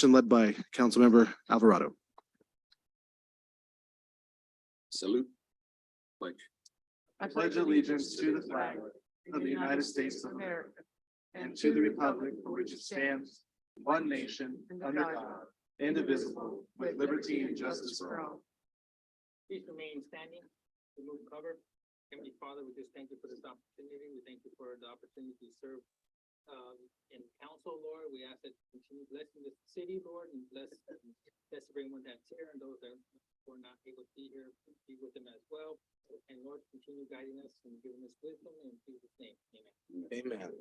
led by Councilmember Alvarado. Salute. Pledge. I pledge allegiance to the flag of the United States of America and to the republic for which it stands, one nation, under God, indivisible, with liberty and justice for all. Please remain standing, remove cover. Heavenly Father, we just thank you for this opportunity. We thank you for the opportunity to serve in council, Lord. We ask that you continue blessing this city, Lord, and bless everyone that's here and those that were not able to be here, be with them as well. And Lord, continue guiding us and giving us wisdom in Jesus' name. Amen. Amen.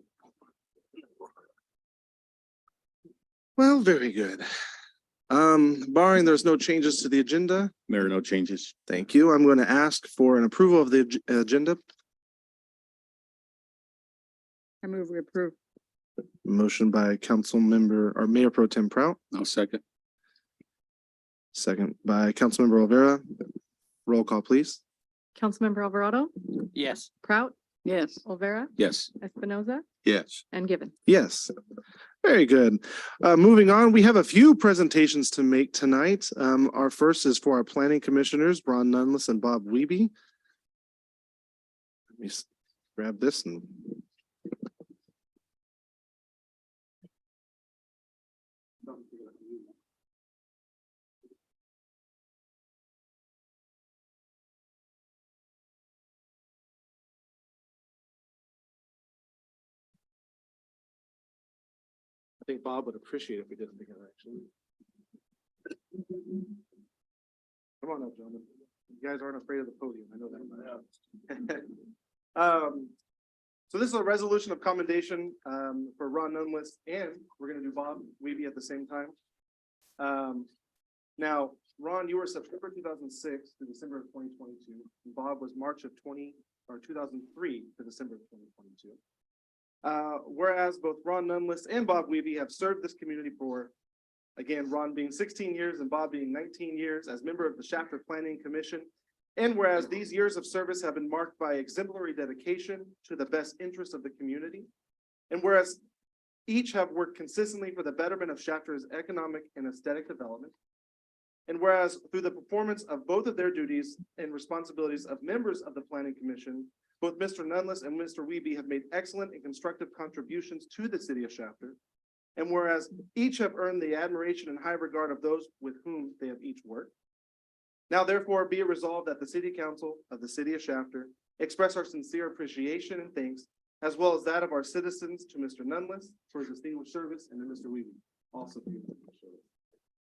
Well, very good. Barring there's no changes to the agenda, Mayor, no changes. thank you. I'm going to ask for an approval of the agenda. I move we approve. Motion by Councilmember or Mayor Pro Tem Prout, I'll second. second by Councilmember Olvera. Roll call, please. Councilmember Alvarado, Yes. Prout, Yes. Olvera, Yes. Espinoza, Yes. and Given. Yes, very good. Moving on, we have a few presentations to make tonight. Our first is for our planning commissioners, Ron Nunless and Bob Wiebe. Let me grab this and. I think Bob would appreciate it if we did it together, actually. Come on up, gentlemen. You guys aren't afraid of the podium. I know that. So this is a resolution of commendation for Ron Nunless, and we're gonna do Bob Wiebe at the same time. Now, Ron, you were September 2006 to December of 2022. And Bob was March of 2003 to December of 2022. Whereas both Ron Nunless and Bob Wiebe have served this community for, again, Ron being 16 years and Bob being 19 years as member of the Shafter Planning Commission. And whereas these years of service have been marked by exemplary dedication to the best interest of the community. And whereas each have worked consistently for the betterment of Shafter's economic and aesthetic development. And whereas through the performance of both of their duties and responsibilities of members of the Planning Commission, both Mr. Nunless and Mr. Wiebe have made excellent and constructive contributions to the city of Shafter. And whereas each have earned the admiration and high regard of those with whom they have each worked. Now therefore be it resolved that the City Council of the City of Shafter express our sincere appreciation and thanks, as well as that of our citizens to Mr. Nunless for his distinguished service and to Mr. Wiebe also for his distinguished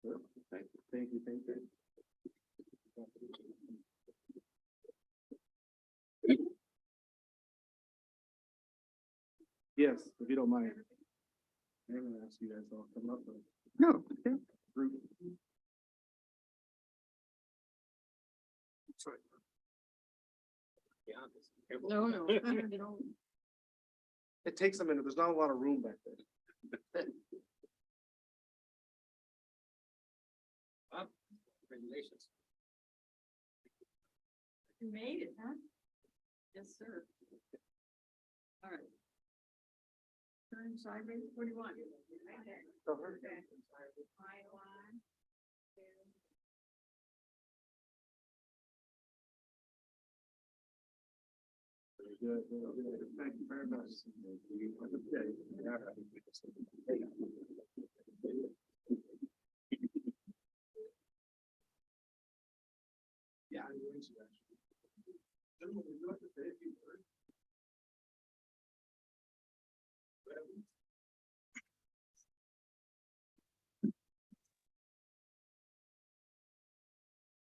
service. Thank you, thank you, thank you. Yes, if you don't mind. I'm gonna ask you guys all to come up with No. a group. No. It takes a minute. There's not a lot of room back there. Congratulations. You made it, huh? Yes, sir. All right. Turn sideways, what do you want? Good, good, good. Thank you very much. Yeah. Gentlemen, would you like to say a few words?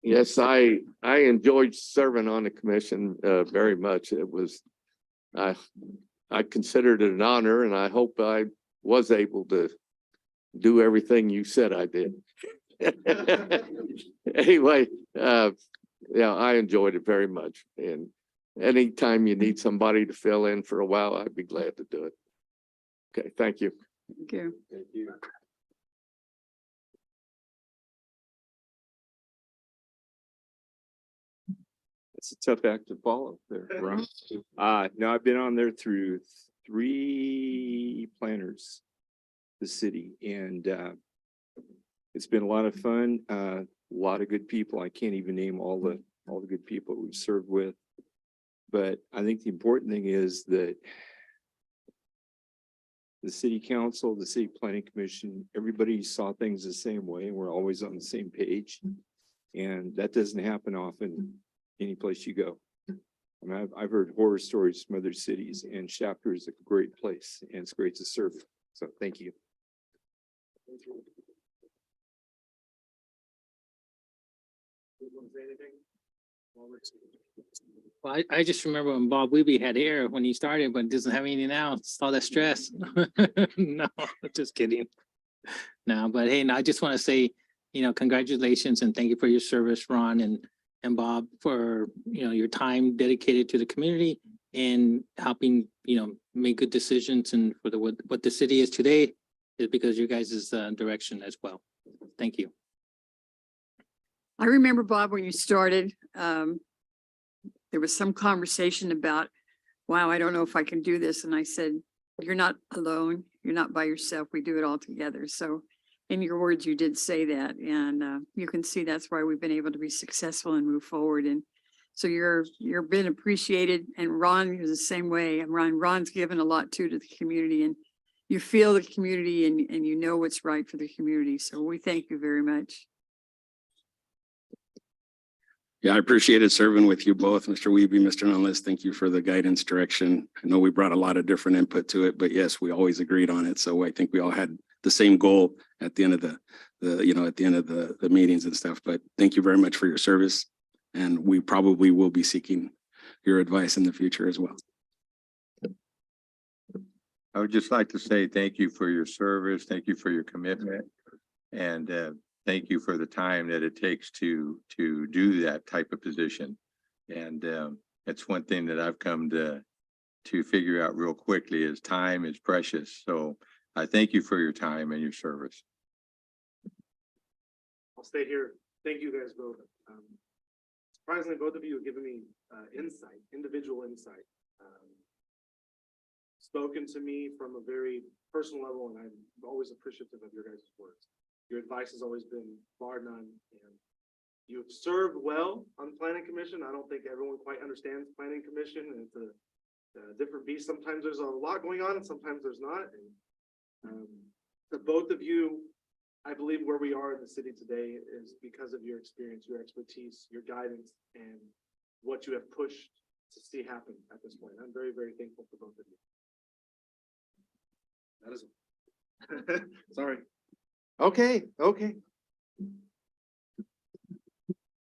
Yes, I enjoyed serving on the commission very much. It was, I considered it an honor, and I hope I was able to do everything you said I did. Anyway, yeah, I enjoyed it very much. And anytime you need somebody to fill in for a while, I'd be glad to do it. Okay, thank you. Thank you. Thank you. It's a tough act to follow there, Ron. No, I've been on there through 3 planners, the city, and It's been a lot of fun, a lot of good people. I can't even name all the good people we've served with. But I think the important thing is that the city council, the city planning commission, everybody saw things the same way, and we're always on the same page. And that doesn't happen often any place you go. I mean, I've heard horror stories from other cities, and Shafter is a great place, and it's great to serve. So thank you. Well, I just remember when Bob Weeby had hair when he started, but doesn't have any now. It's all that stress. No, just kidding. No, but hey, no, I just want to say, congratulations and thank you for your service, Ron and Bob, for, your time dedicated to the community and helping, make good decisions, and for what the city is today is because you guys' direction as well. Thank you. I remember, Bob, when you started, there was some conversation about, wow, I don't know if I can do this. And I said, you're not alone. You're not by yourself. We do it all together. So in your words, you did say that. And you can see that's why we've been able to be successful and move forward. And so you're been appreciated. And Ron is the same way. And Ron's given a lot too to the community, and you feel the community and you know what's right for the community. So we thank you very much. Yeah, I appreciated serving with you both, Mr. Wiebe, Mr. Nunless. Thank you for the guidance, direction. I know we brought a lot of different input to it, but yes, we always agreed on it. So I think we all had the same goal at the end of the meetings and stuff. But thank you very much for your service. And we probably will be seeking your advice in the future as well. I would just like to say thank you for your service. Thank you for your commitment. And thank you for the time that it takes to do that type of position. And it's one thing that I've come to figure out real quickly is time is precious. So I thank you for your time and your service. I'll stay here. Thank you guys both. Surprisingly, both of you have given me insight, individual insight. Spoken to me from a very personal level, and I'm always appreciative of your guys' words. Your advice has always been bar none, and you've served well on the planning commission. I don't think everyone quite understands planning commission, and it's a different beast. Sometimes there's a lot going on and sometimes there's not. And to both of you, I believe where we are in the city today is because of your experience, your expertise, your guidance, and what you have pushed to see happen at this point. I'm very, very thankful for both of you. That is sorry. Okay.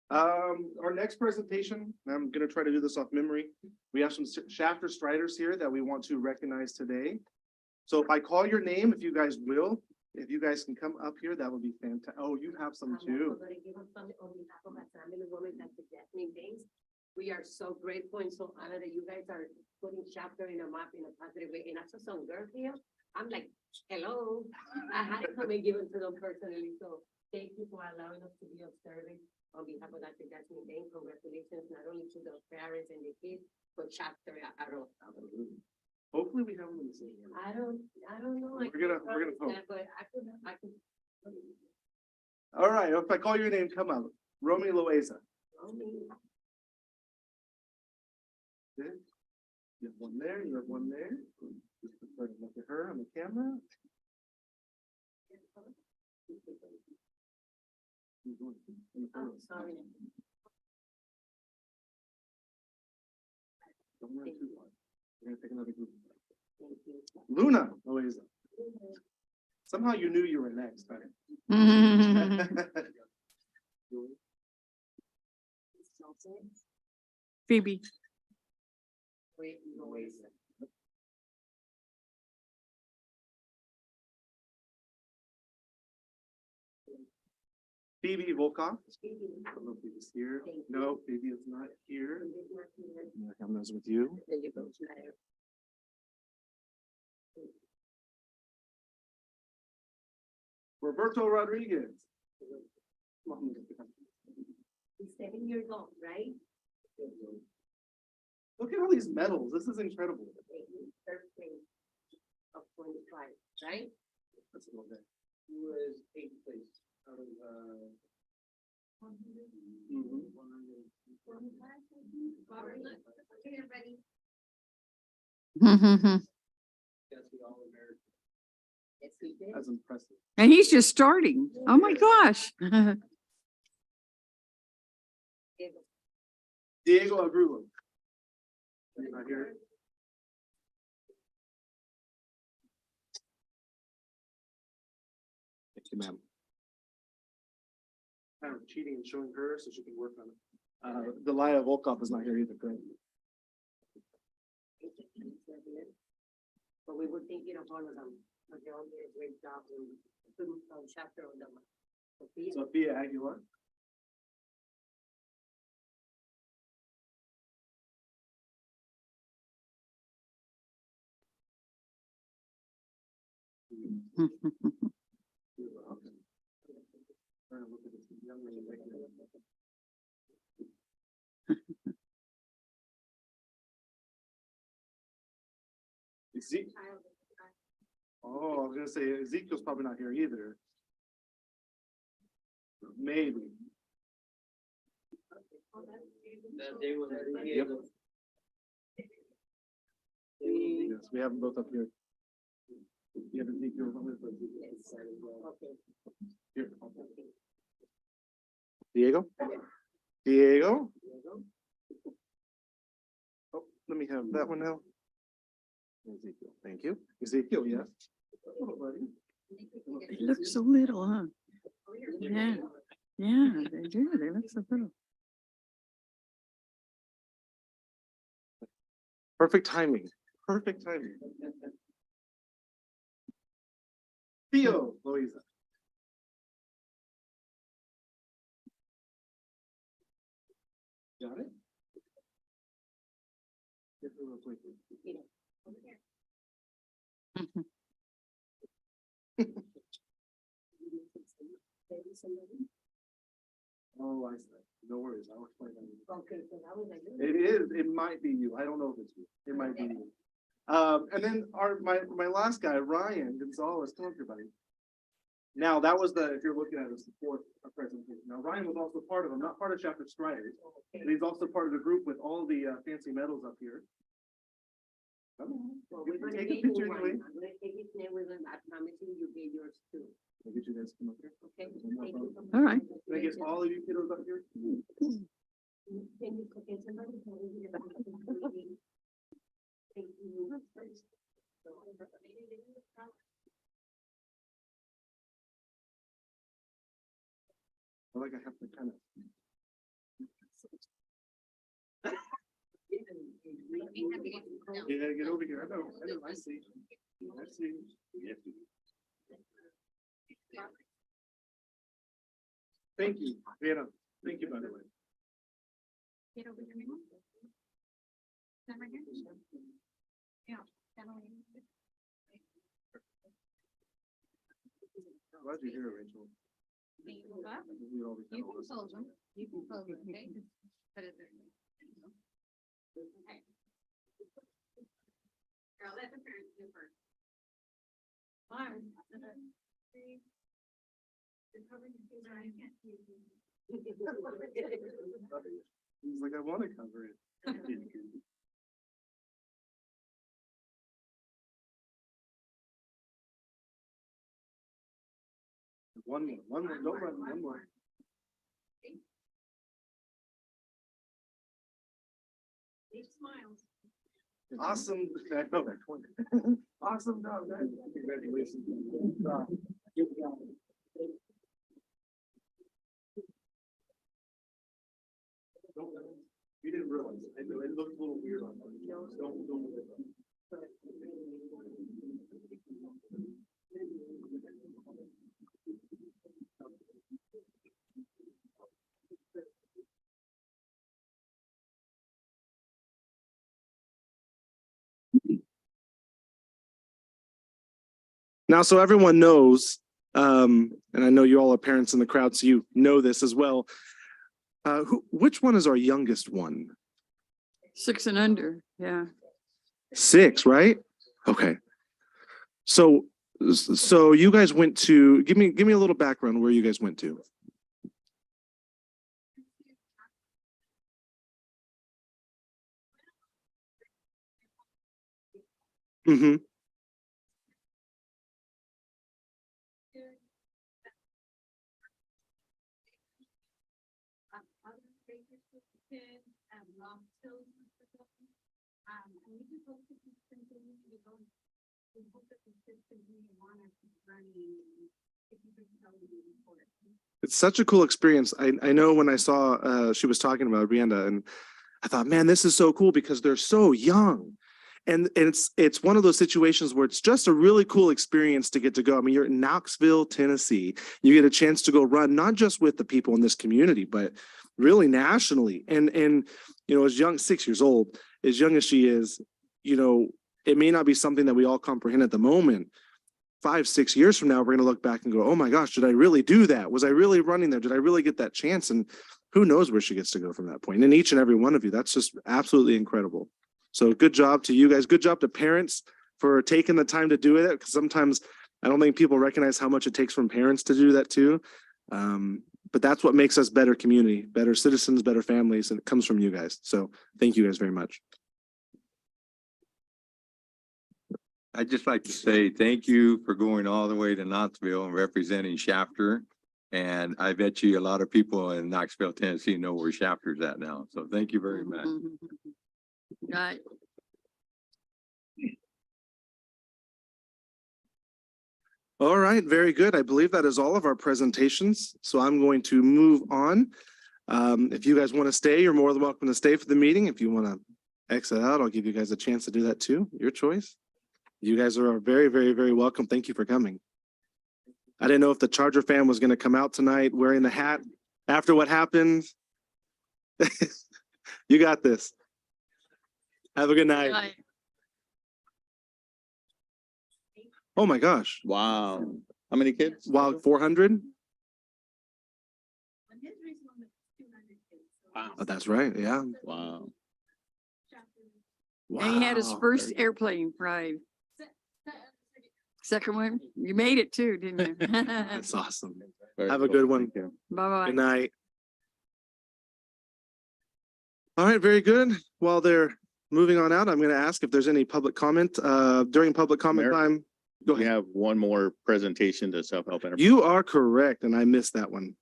Our next presentation, I'm gonna try to do this off memory. We have some Shafter Striders here that we want to recognize today. So if I call your name, if you guys can come up here, that would be fantastic. Oh, you have some too. We are so grateful and so honored that you guys are putting Shafter in a map in a positive way. And I saw some girls here. I'm like, hello. I had to come and give it to them personally. So thank you for allowing us to be of service on behalf of Dr. Jasmine Dane. Congratulations, not only to the parents and the kids, but Shafter at all. Hopefully we have them in the same room. I don't know. We're gonna hope. But I could. All right, if I call your name, come out. Romy Loaiza. Good. You have one there, you have one there. Just look at her on the camera. Oh, sorry. Don't run too far. We're gonna take another group. Luna Loaiza. Somehow you knew you were next, right? Phoebe. Wait, Phoebe Volkov. I don't know if Phoebe's here. No, Phoebe is not here. Cameras with you. There you go. Schneider. Roberto Rodriguez. He's 7 years old, right? Look at all these medals. This is incredible. Third place of 25, right? That's a little bit. Who was eighth place? Robert, look, here, ready? And Yes, he did. That's impressive. he's just starting. Oh, my gosh. Diego Agrulo. He's not here. Thank you, ma'am. Kind of cheating and showing her so she can work on it. Delia Volkov is not here either, correct? But we were thinking of all of them, but they all did a great job in the chapter of them. Sophia. Sophia Aguilar. Ezekiel. Oh, I was gonna say Ezekiel's probably not here either. Maybe. Yep. Yes, we have them both up here. You have Ezekiel. Here. Diego? Diego? Oh, let me have that one now. Ezekiel, thank you. Ezekiel, yes. Hello, buddy. They look so little, huh? Yeah, yeah, they do. They look so little. Perfect timing. Perfect timing. Theo, Louisa. Got it? Get her real quick. Oh, I see. No worries. I'll explain that. Okay, so that was like. It is, it might be you. I don't know if it's you. It might be you. And then my last guy, Ryan Gonzalez, come up here, buddy. Now, that was if you're looking at the support presentation. Now, Ryan was also part of them, not part of Chapter Striders. And he's also part of the group with all the fancy medals up here. Come on. Well, we're gonna Take a get you picture one. anyway. I'm gonna take his name with him. I promise you get yours too. I'll get you guys to come up here. Okay? One more Thank you photo. so much. All right. Can I get all of you kiddos up here? Can somebody tell me the- Thank you. I like I have to kind of. Yeah, get over here. I know, I see. I see. Thank you, Vera. Thank you, by the way. Glad you're here, Rachel. We always have all this. You can close them, okay? Put it there. Girl, let the parents do first. He's like, I want to cover it. One more, don't run, one more. Awesome. I know that one. Awesome job, guys. Congratulations. Good job. You didn't realize, I know, it looked a little weird on you. Don't. Now, so everyone knows, and I know you all are parents in the crowd, so you know this as well. Which one is our youngest one? 6 and under, yeah. 6, right? Okay. So you guys went to, give me a little background where you guys went to. Mm-hmm. Other speakers with the kids, long children with the children. And we just hope that this continue to go. We hope that this continue to want us to running. If you could tell me before. It's such a cool experience. I know when I saw she was talking about Brianda, and I thought, man, this is so cool because they're so young. And it's one of those situations where it's just a really cool experience to get to go. I mean, you're in Knoxville, Tennessee. You get a chance to go run, not just with the people in this community, but really nationally. And you know, as young, 6 years old, as young as she is, you know, it may not be something that we all comprehend at the moment. 5, 6 years from now, we're going to look back and go, oh my gosh, did I really do that? Was I really running there? Did I really get that chance? And who knows where she gets to go from that point? And each and every one of you, that's just absolutely incredible. So good job to you guys. Good job to parents for taking the time to do it. Because sometimes I don't think people recognize how much it takes from parents to do that too. But that's what makes us better community, better citizens, better families, and it comes from you guys. So thank you guys very much. I'd just like to say thank you for going all the way to Knoxville and representing Shafter. And I bet you a lot of people in Knoxville, Tennessee know where Shafter's at now. So thank you very much. Right. All right, very good. I believe that is all of our presentations. So I'm going to move on. If you guys want to stay, you're more than welcome to stay for the meeting. If you want to exit out, I'll give you guys a chance to do that too. Your choice. You guys are very, very, very welcome. Thank you for coming. I didn't know if the Charger fan was going to come out tonight wearing the hat after what happened. You got this. Have a good night. Right. Oh my gosh. Wow. How many kids? Wow, 400? When his reason was 200 kids. So Wow. Oh, that's right. Yeah. Wow. And he had his Wow. first airplane ride. Second one, you made it too, didn't you? That's awesome. Very Have a cool. good one. Thank you. Bye-bye. Good night. All right, very good. While they're moving on out, I'm going to ask if there's any public comment during public comment Mayor? time. Go We ahead. have one more presentation to self-help enterprise. You are correct, and I missed that one.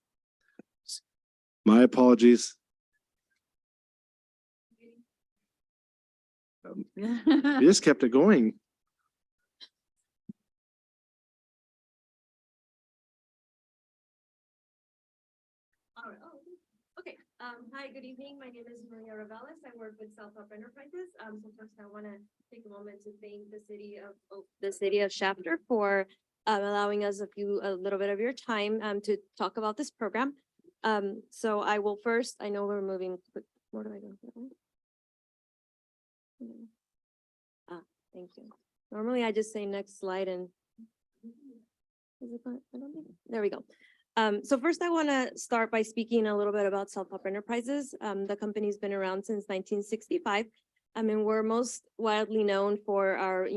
My apologies. You just kept it going. Okay, hi, good evening. My name is Maria Ravelis. I work with Self Help Enterprises. So first I want to take a moment to thank the city of Shafter for allowing us a little bit of your time to talk about this program. So I will first, I know we're moving, but where do I go? Thank you. Normally I just say next slide and is it going- I don't think- there we go. So first I want to start by speaking a little bit about Self Help Enterprises. The company's been around since 1965. I mean, we're most widely known for our,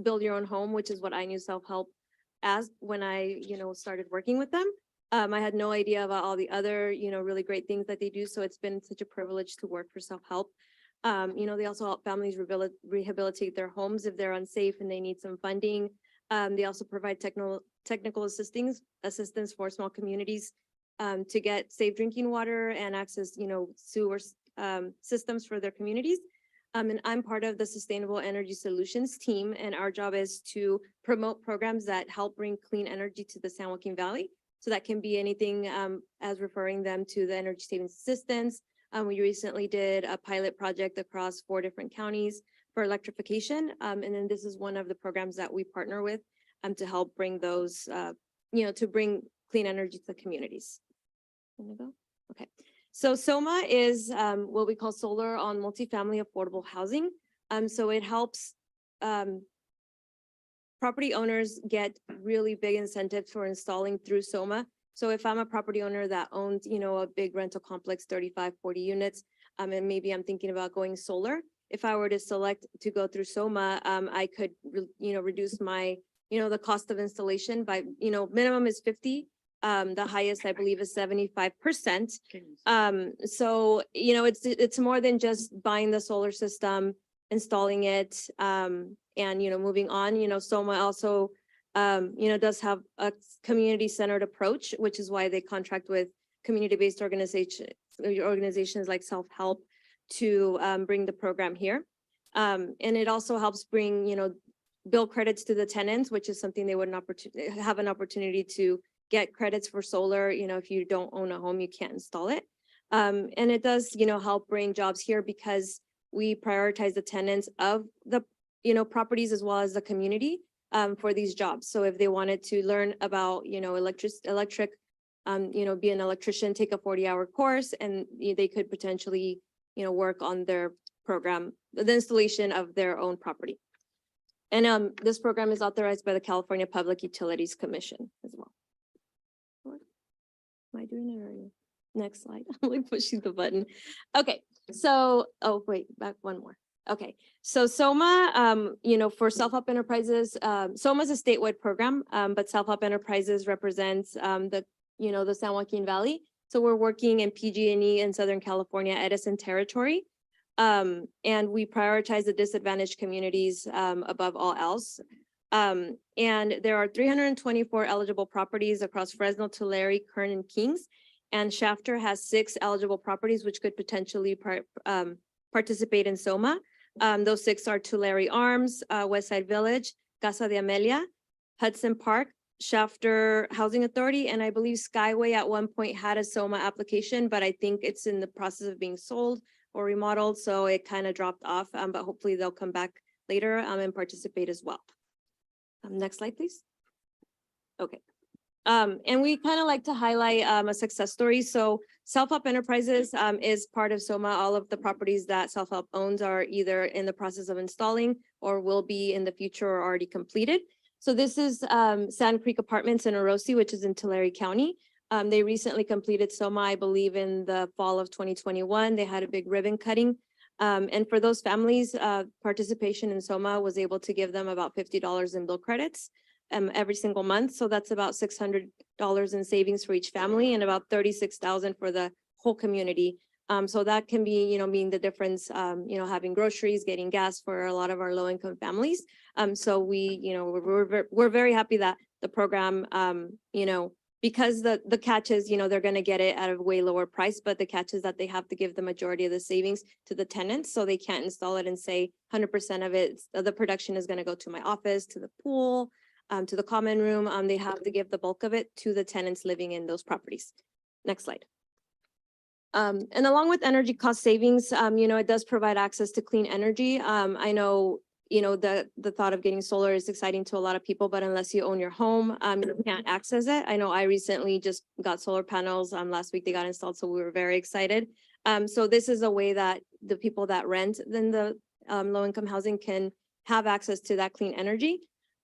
build your own home, which is what I knew self-help as when I, started working with them. I had no idea about all the other, really great things that they do. So it's been such a privilege to work for self-help. They also help families rehabilitate their homes if they're unsafe and they need some funding. They also provide technical assistance for small communities to get safe drinking water and access, sewer systems for their communities. And I'm part of the Sustainable Energy Solutions team, and our job is to promote programs that help bring clean energy to the San Joaquin Valley. So that can be anything as referring them to the energy savings assistance. We recently did a pilot project across 4 different counties for electrification. And then this is one of the programs that we partner with to help bring those, to bring clean energy to the communities. Wanna go? Okay. So SOMA is what we call solar on multifamily affordable housing. So it helps property owners get really big incentives for installing through SOMA. So if I'm a property owner that owns, a big rental complex, 35, 40 units, and maybe I'm thinking about going solar, if I were to select to go through SOMA, I could, reduce my, the cost of installation by, minimum is 50. The highest, I believe, is 75%. So, it's more than just buying the solar system, installing it, And, moving on, Soma also, does have a community-centered approach, which is why they contract with community-based organizations like Self-Help to bring the program here. And it also helps bring, bill credits to the tenants, which is something they would have an opportunity to get credits for solar. If you don't own a home, you can't install it. And it does, help bring jobs here because we prioritize the tenants of the, properties as well as the community for these jobs. So if they wanted to learn about, electric, be an electrician, take a 40-hour course, and they could potentially, work on their program, the installation of their own property. And this program is authorized by the California Public Utilities Commission as well. What? Am I doing it or you? Next slide. I'm like pushing the button. Okay, so, oh, wait, back one more. Okay, so SOMA, for Self-Help Enterprises, SOMA is a statewide program, but Self-Help Enterprises represents the San Joaquin Valley. So we're working in PG&E in Southern California, Edison territory. And we prioritize the disadvantaged communities above all else. And there are 324 eligible properties across Fresno, Tulare, Kern, and Kings. And Shafter has 6 eligible properties, which could potentially participate in SOMA. Those 6 are Tulare Arms, Westside Village, Casa de Amelia, Hudson Park, Shafter Housing Authority, and I believe Skyway at one point had a SOMA application, but I think it's in the process of being sold or remodeled, so it kind of dropped off, but hopefully they'll come back later and participate as well. Next slide, please. Okay. And we kind of like to highlight a success story. So Self-Help Enterprises is part of SOMA. All of the properties that Self-Help owns are either in the process of installing or will be in the future or already completed. So this is Sand Creek Apartments in Orosi, which is in Tulare County. They recently completed SOMA, I believe, in the fall of 2021. They had a big ribbon cutting. And for those families, participation in SOMA was able to give them about $50 in bill credits every single month. So that's about $600 in savings for each family and about $36,000 for the whole community. So that can be, mean the difference, having groceries, getting gas for a lot of our low-income families. So we, we're very happy that the program, because the catch is, they're going to get it at a way lower price, but the catch is that they have to give the majority of the savings to the tenants. So they can't install it and say 100% of it, the production is going to go to my office, to the pool, to the common room. They have to give the bulk of it to the tenants living in those properties. Next slide. And along with energy cost savings, it does provide access to clean energy. I know, the thought of getting solar is exciting to a lot of people, but unless you own your home, you can't access it. I know I recently just got solar panels. Last week they got installed, so we were very excited. So this is a way that the people that rent in the low-income housing can have access to that clean energy.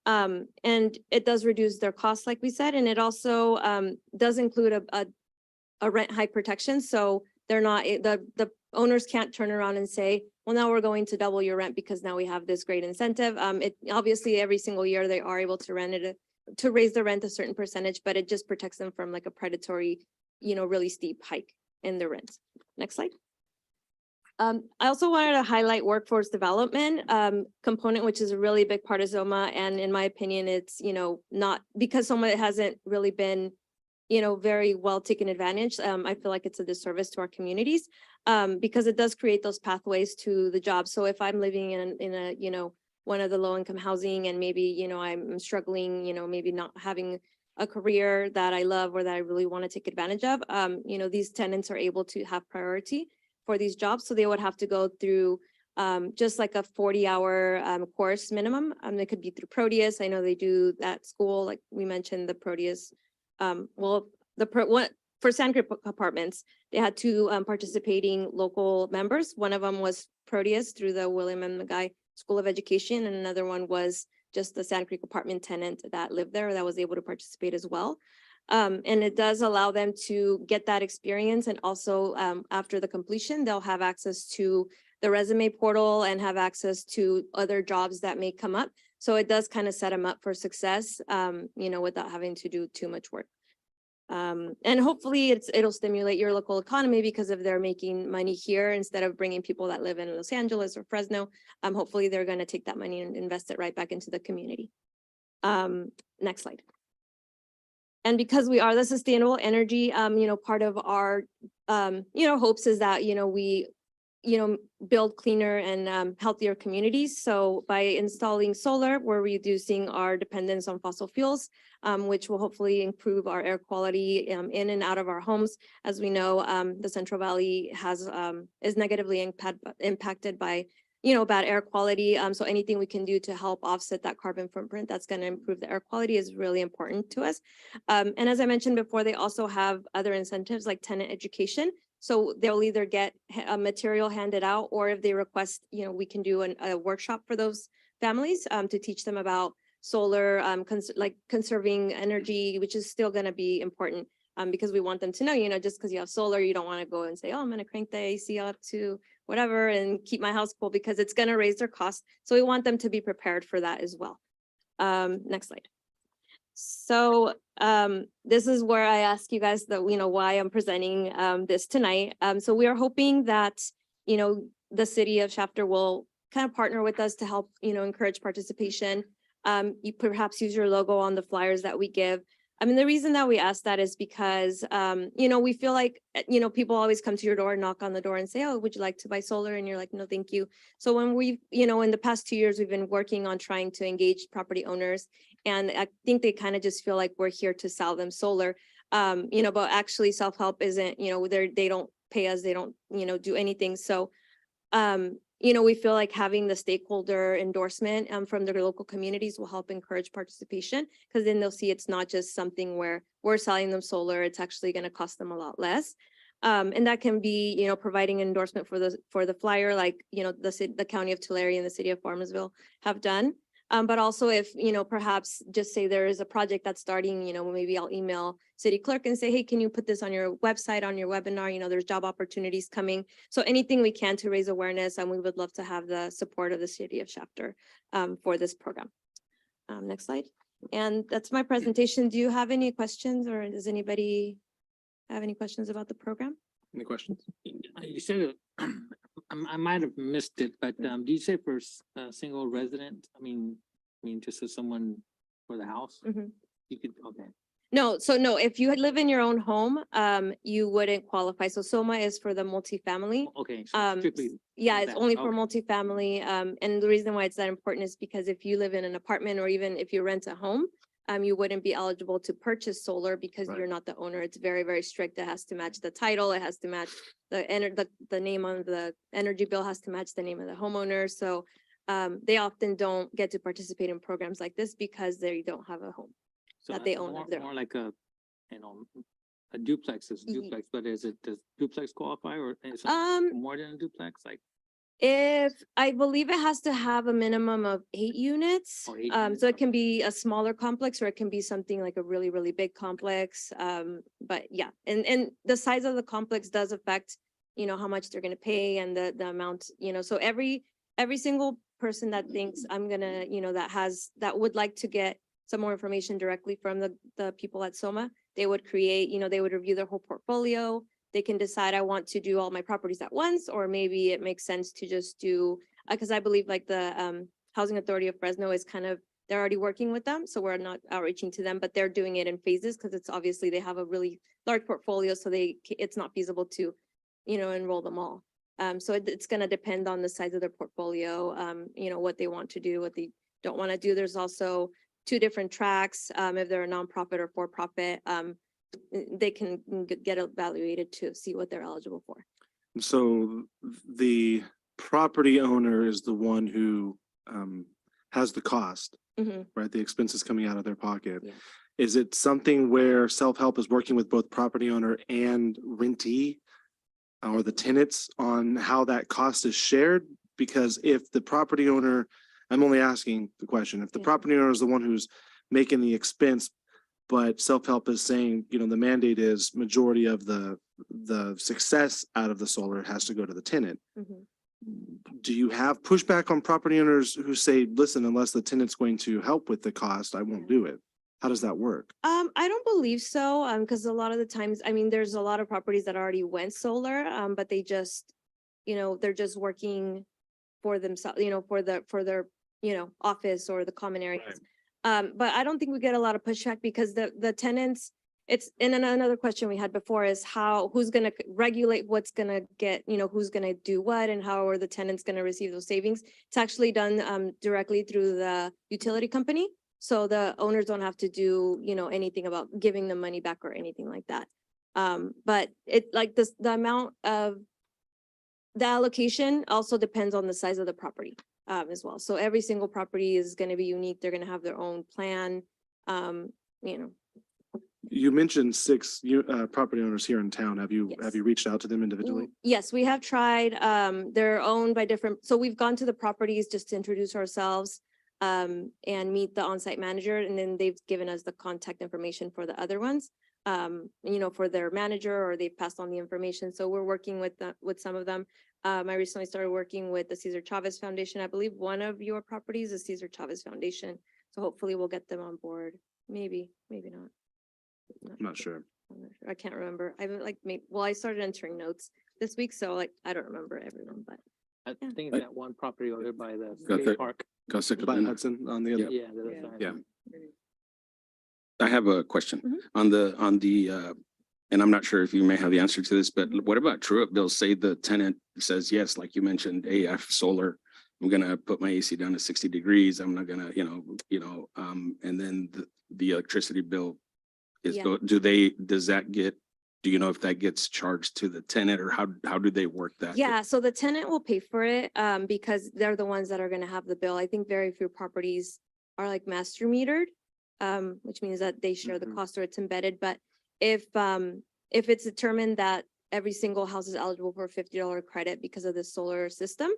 And it does reduce their costs, like we said, and it also does include a rent hike protection. So they're not, the owners can't turn around and say, well, now we're going to double your rent because now we have this great incentive. It obviously every single year they are able to to raise the rent a certain percentage, but it just protects them from like a predatory, really steep hike in the rent. Next slide. I also wanted to highlight workforce development component, which is a really big part of SOMA. And in my opinion, it's, not because SOMA hasn't really been, very well taken advantage. I feel like it's a disservice to our communities because it does create those pathways to the job. So if I'm living in a, one of the low income housing and maybe, I'm struggling, maybe not having a career that I love or that I really want to take advantage of, these tenants are able to have priority for these jobs. So they would have to go through just like a 40-hour course minimum. They could be through Proteus. I know they do that school, like we mentioned the Proteus. For Sand Creek Apartments, they had 2 participating local members. One of them was Proteus through the William M. McGuy School of Education, and another one was just the Sand Creek apartment tenant that lived there that was able to participate as well. And it does allow them to get that experience. And also after the completion, they'll have access to the resume portal and have access to other jobs that may come up. So it does kind of set them up for success, without having to do too much work. And hopefully it'll stimulate your local economy because if they're making money here instead of bringing people that live in Los Angeles or Fresno, hopefully they're going to take that money and invest it right back into the community. Next slide. And because we are the sustainable energy, part of our, hopes is that, we, build cleaner and healthier communities. So by installing solar, we're reducing our dependence on fossil fuels, which will hopefully improve our air quality in and out of our homes. As we know, the Central Valley is negatively impacted by bad air quality. So anything we can do to help offset that carbon footprint that's going to improve the air quality is really important to us. And as I mentioned before, they also have other incentives like tenant education. So they'll either get a material handed out, or if they request, we can do a workshop for those families to teach them about solar, conserving energy, which is still going to be important because we want them to know, just because you have solar, you don't want to go and say, oh, I'm going to crank the AC up to whatever and keep my house cool, because it's going to raise their cost. So we want them to be prepared for that as well. Next slide. So this is where I ask you guys that, why I'm presenting this tonight. So we are hoping that, the city of Shafter will kind of partner with us to help, encourage participation. You perhaps use your logo on the flyers that we give. I mean, the reason that we ask that is because, we feel like, people always come to your door, knock on the door and say, oh, would you like to buy solar? And you're like, no, thank you. So when we, in the past 2 years, we've been working on trying to engage property owners. And I think they kind of just feel like we're here to sell them solar, but actually self-help isn't, they don't pay us, they don't, do anything. So, we feel like having the stakeholder endorsement from their local communities will help encourage participation, because then they'll see it's not just something where we're selling them solar, it's actually going to cost them a lot less. And that can be, providing an endorsement for the flyer, like, the county of Tulare and the city of Farmersville have done. But also if, perhaps just say there is a project that's starting, maybe I'll email city clerk and say, hey, can you put this on your website, on your webinar? There's job opportunities coming. So anything we can to raise awareness, and we would love to have the support of the city of Shafter for this program. Next slide. And that's my presentation. Do you have any questions, or does anybody have any questions about the program? Any questions? You said it, I might have missed it, but do you say for a single resident? I mean, just as someone for the house? Mhm. You could, okay. No, so no, if you live in your own home, you wouldn't qualify. So SOMA is for the multifamily. Okay, so Um, strictly, Yeah, it's that, only for okay. multifamily. And the reason why it's that important is because if you live in an apartment, or even if you rent a home, you wouldn't be eligible to purchase solar because Right. you're not the owner. It's very, very strict. It has to match the title. It has to match the name on the energy bill has to match the name of the homeowner. So they often don't get to participate in programs like this because they don't have a home So that they that's own more- of their More like a duplex is duplex, but does duplex qualify, or is it more than a duplex, like? If I believe it has to have a minimum of 8 units. Oh, 8 So units, it can be a smaller complex, or it can be something like a really, really big complex. But yeah, and the size of the complex does affect, how much they're gonna pay and the amount, so every single person that thinks I'm gonna, that would like to get some more information directly from the people at SOMA, they would create, they would review their whole portfolio. They can decide, I want to do all my properties at once, or maybe it makes sense to just do, because I believe like the Housing Authority of Fresno is they're already working with them, so we're not outreaching to them, but they're doing it in phases, because it's obviously they have a really large portfolio, so it's not feasible to, enroll them all. So it's gonna depend on the size of their portfolio, what they want to do, what they don't want to do. There's also 2 different tracks, if they're a nonprofit or for-profit, they can get evaluated to see what they're eligible for. So the property owner is the one who has the cost, Mhm. right? The expenses coming out of their pocket. Yeah. Is it something where self-help is working with both property owner and rentee or the tenants on how that cost is shared? Because if the property owner, I'm only asking the question, if the Yeah. property owner is the one who's making the expense, but self-help is saying, the mandate is majority of the success out of the solar has to go to the tenant. Mhm. Do you have pushback on property owners who say, listen, unless the tenant's going to help with the cost, I won't do it? How does that work? I don't believe so, because a lot of the times, I mean, there's a lot of properties that already went solar, but they just, they're just working for themselves, for their, office or the common areas. But I don't think we get a lot of pushback because the tenants, and then another question we had before is who's gonna regulate what's gonna get, who's gonna do what and how are the tenants gonna receive those savings? It's actually done, directly through the utility company. So the owners don't have to do, anything about giving them money back or anything like that. But the amount of the allocation also depends on the size of the property, as well. So every single property is gonna be unique. They're gonna have their own plan. You mentioned 6 property owners here in town. Have you Yes. reached out to them individually? Yes, we have tried. They're owned by different, so we've gone to the properties just to introduce ourselves and meet the on-site manager, and then they've given us the contact information for the other ones. For their manager, or they've passed on the information. So we're working with some of them. I recently started working with the Cesar Chavez Foundation. I believe one of your properties is Cesar Chavez Foundation. So hopefully we'll get them on board. Maybe not. I'm not sure. I'm not sure. I can't remember. I haven't I started entering notes this week, so I don't remember everyone, but I Yeah. think it's that one property over by the Got skate that. park. By Hudson on the other. Yeah, the other side. Yeah. I have a question Mhm. on the, and I'm not sure if you may have the answer to this, but what about true up bills? Say the tenant says, yes, like you mentioned, hey, I have solar. I'm gonna put my AC down to 60 degrees. I'm not gonna, and then the electricity bill is, Yeah. do you know if that gets charged to the tenant or how do they work that? yeah, so the tenant will pay for it because they're the ones that are gonna have the bill. I think very few properties are like master metered, which means that they share the Mhm. cost or it's embedded. But if it's determined that every single house is eligible for a $50 credit because of the solar system,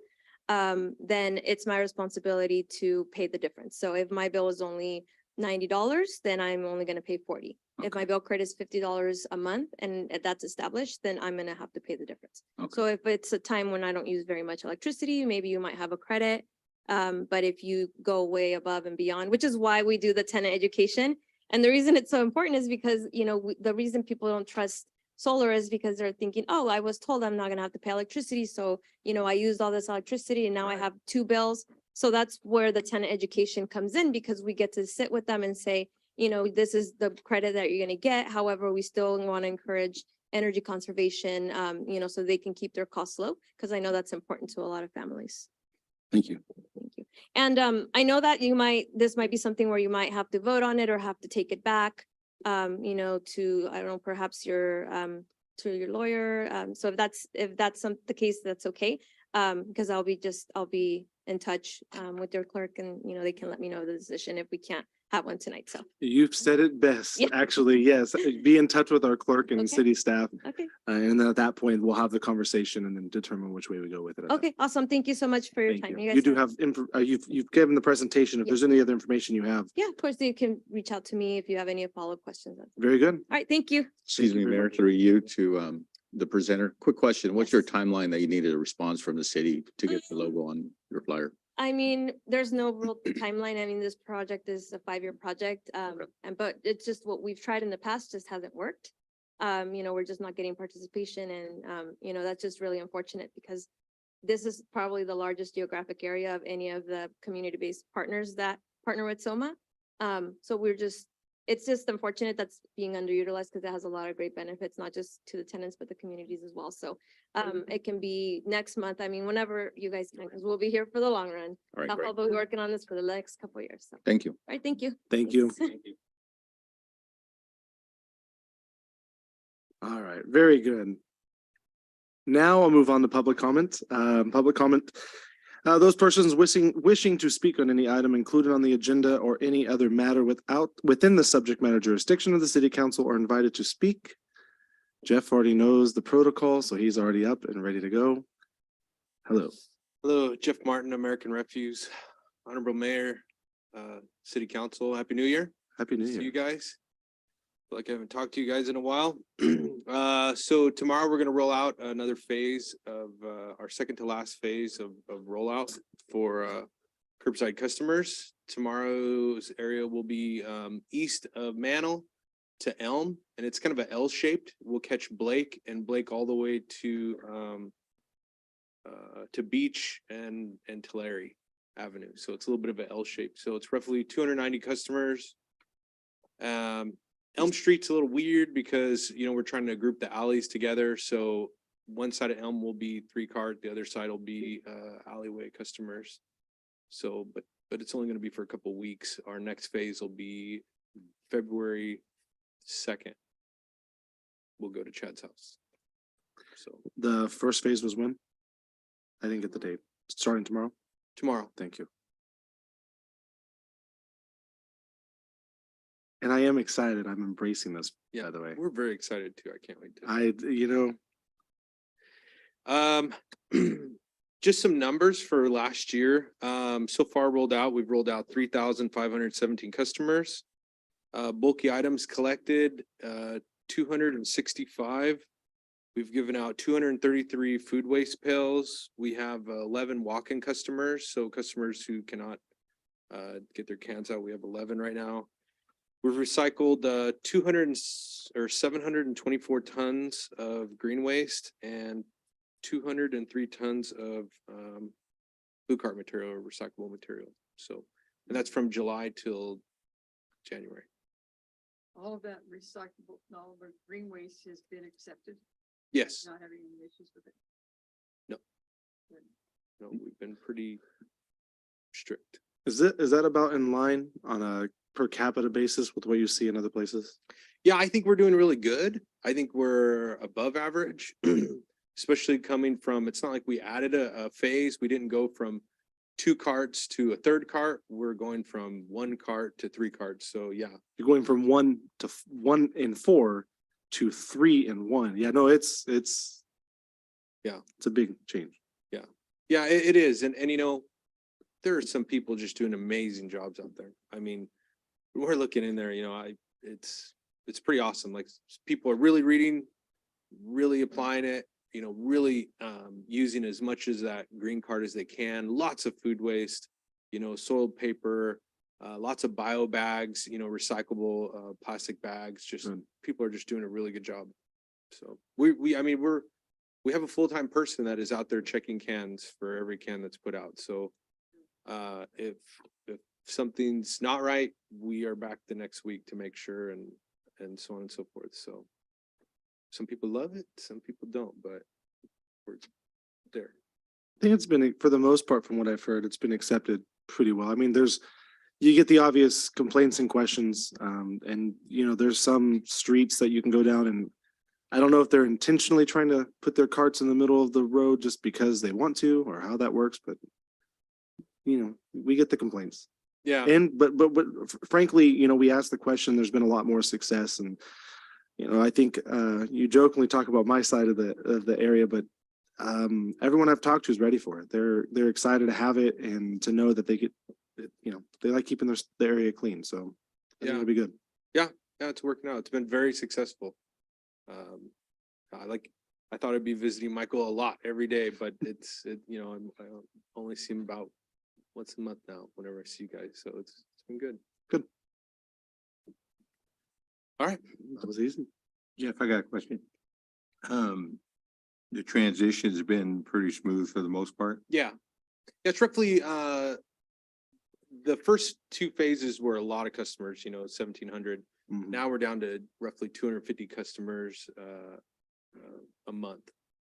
then it's my responsibility to pay the difference. So if my bill is only $90, then I'm only gonna pay 40. If my bill credit is $50 a month and that's established, then I'm gonna have to pay the difference. Okay. So if it's a time when I don't use very much electricity, maybe you might have a credit. But if you go way above and beyond, which is why we do the tenant education. And the reason it's so important is because, the reason people don't trust solar is because they're thinking, oh, I was told I'm not gonna have to pay electricity. So, I used all this electricity and now I have 2 bills. So that's where the tenant education comes in because we get to sit with them and say, this is the credit that you're gonna get. However, we still want to encourage energy conservation, so they can keep their costs low, because I know that's important to a lot of families. Thank you. Thank you. And I know that this might be something where you might have to vote on it or have to take it back, to, I don't know, perhaps to your lawyer. So if that's the case, that's okay. Because I'll be in touch with your clerk and, they can let me know the decision if we can't have one tonight. So, You've said it best, Yeah. actually. Yes, be in touch with our clerk and Okay. city staff. okay. And then at that point, we'll have the conversation and then determine which way we go with it. at that Okay, awesome. Thank you so much for your Thank time. you. guys You do have- have, you've given the presentation. If Yeah. there's any other information you have, Yeah, of course, you can reach out to me if you have any follow-up questions. All very good. right, thank you. Excuse Thank you me, very Mayor, much. through you to the presenter. Quick question. What's your Yes. timeline that you needed a response from the city to get the logo on your flyer? I mean, there's no real timeline. I mean, this project is a 5-year project. But it's just what we've tried in the past just hasn't worked. We're just not getting participation and, that's just really unfortunate because this is probably the largest geographic area of any of the community-based partners that partner with SOMA. So it's just unfortunate that's being underutilized because it has a lot of great benefits, not just to the tenants, but the communities as well. So it can be next month. I mean, whenever you guys can, because we'll be here for the long run. All right, great. I'll be working on this for the next couple of years. So, all Thank you. right, thank you. Thank you. Thanks. All right, very good. Now I'll move on to public comment. Public comment. Those persons wishing to speak on any item included on the agenda or any other matter within the subject matter jurisdiction of the city council are invited to speak. Jeff already knows the protocol, so he's already up and ready to go. Hello. Hello, Jeff Martin, American Refuse, Honorable Mayor, City Council, Happy New Year. Happy New See you Year. guys. Feel like I haven't talked to you guys in a while. So tomorrow we're gonna roll out another phase of our second to last phase of rollout for curbside customers. Tomorrow's area will be east of Mantle to Elm, and it's kind of a L shaped. We'll catch Blake and Blake all the way to Beach and Tulare Avenue. So it's a little bit of an L shape. So it's roughly 290 customers. Elm Street's a little weird because, you know, we're trying to group the alleys together. So one side of Elm will be 3-cart, the other side will be alleyway customers. So, but it's only gonna be for a couple weeks. Our next phase will be February 2nd. We'll go to Chad's house. So The first phase was when? I didn't get the date. Starting tomorrow? tomorrow. Thank you. And I am excited. I'm embracing this, Yeah, by the way. we're very excited too. I can't wait to. Just some numbers for last year. So far we've rolled out 3,517 customers. Bulky items collected, 265. We've given out 233 food waste pails. We have 11 walk-in customers, so customers who cannot get their cans out. We have 11 right now. We've recycled 724 tons of green waste and 203 tons of blue cart material or recyclable material. So, and that's from July till January. All of that recyclable, all of the green waste has been accepted, Yes, not having any issues with it. no, we've been pretty strict. Is that about in line on a per capita basis with what you see in other places? Yeah, I think we're doing really good. I think we're above average, especially coming from, it's not like we added a phase. We didn't go from 2 carts to a 3rd cart. We're going from 1 cart to 3 carts. So yeah, You're going from 1 in 4 to 3 in 1. Yeah, no, it's Yeah. it's a big change. yeah, it is. And you know, there are some people just doing amazing jobs out there. I mean, we're looking in there, you know, it's pretty awesome. Like people are really reading, really applying it, you know, really using as much as that green card as they can. Lots of food waste, you know, soiled paper, lots of bio bags, you know, recyclable plastic bags. Just Good. people are just doing a really good job. So I mean, we have a full-time person that is out there checking cans for every can that's put out. So if something's not right, we are back the next week to make sure and so on and so forth. So some people love it, some people don't, but we're there. I think it's been, for the most part, from what I've heard, it's been accepted pretty well. I mean, you get the obvious complaints and questions, and you know, there's some streets that you can go down and I don't know if they're intentionally trying to put their carts in the middle of the road just because they want to, or how that works, but you know, we get the complaints. Yeah, And, but frankly, you know, we asked the question, there's been a lot more success and, you know, I think, you jokingly talk about my side of the area, but, everyone I've talked to is ready for it. They're excited to have it and to know that they get, you know, they like keeping their area clean. So I think Yeah. it'll be good. yeah, it's working out. It's been very successful. I thought I'd be visiting Michael a lot every day, but you know, I only see him about once a month now, whenever I see you guys. So it's been good. Good. All right. That was easy. Jeff, I got a question. The transition's been pretty smooth for the most part. Yeah. It's roughly, the first 2 phases were a lot of customers, you know, 1,700. Mhm. Now we're down to roughly 250 customers, a month.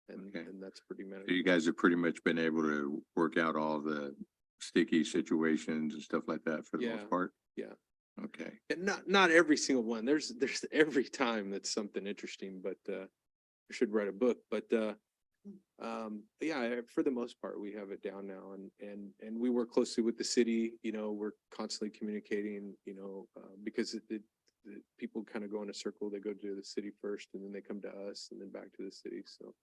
Okay. And that's pretty So manageable. you guys have pretty much been able to work out all the sticky situations and stuff like that for the Yeah. most part? Yeah. Okay. And not every single one. There's every time that's something interesting, but I should write a book. But yeah, for the most part, we have it down now, and we work closely with the city. You know, we're constantly communicating. You know, because people kind of go in a circle. They go to the city first, and then they come to us, and then back to the city. So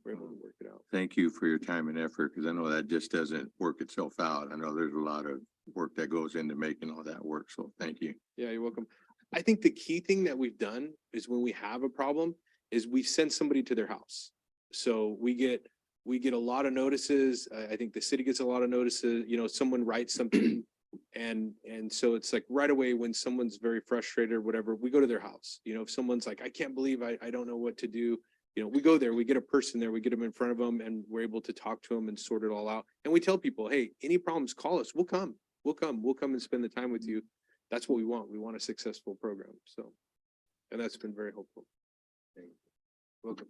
we're able to work it out. Thank you for your time and effort, because I know that just doesn't work itself out. I know there's a lot of work that goes into making all that work, so thank you. Yeah, you're welcome. I think the key thing that we've done is when we have a problem is we send somebody to their house. So we get we get a lot of notices. I think the city gets a lot of notices, you know, someone writes something. And so it's like right away when someone's very frustrated or whatever, we go to their house. You know, if someone's like, I can't believe I don't know what to do. You know, we go there, we get a person there, we get them in front of them and we're able to talk to them and sort it all out. And we tell people, hey, any problems, call us. We'll come. We'll come and spend the time with you. That's what we want. We want a successful program. So, and that's been very helpful. Welcome.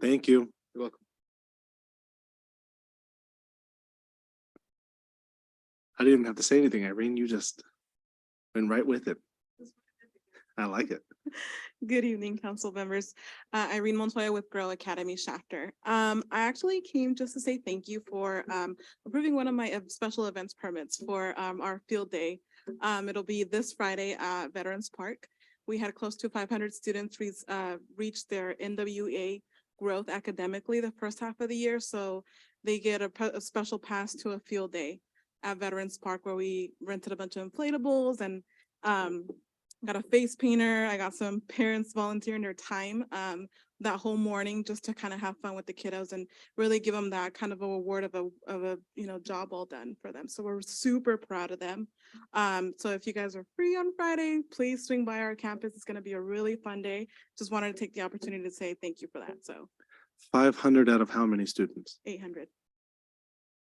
Thank you. You're welcome. I didn't even have to say anything, Irene. You just went right with it. I like it. Good evening, council members. Irene Montoya with Grow Academy Shafter. I actually came just to say thank you for approving one of my special events permits for our field day. It'll be this Friday at Veterans Park. We had close to 500 students reach their NWA growth academically the first half of the year. So they get a special pass to a field day at Veterans Park where we rented a bunch of inflatables and got a face painter. I got some parents volunteering their time that whole morning just to kind of have fun with the kiddos and really give them that kind of a reward of a you know, job well done for them. So we're super proud of them. So if you guys are free on Friday, please swing by our campus. It's going to be a really fun day. Just wanted to take the opportunity to say thank you for that. So 500 out of how many students? 800.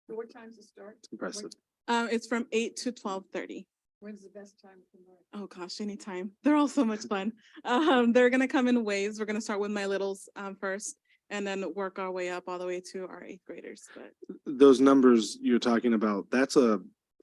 What time's it start? It's impressive. It's from 8 to 12:30. When's the best time to learn? Oh gosh, anytime. They're all so much fun. They're gonna come in waves. We're gonna start with my littles first and then work our way up all the way to our 8th graders. But Those numbers you're talking about, that's a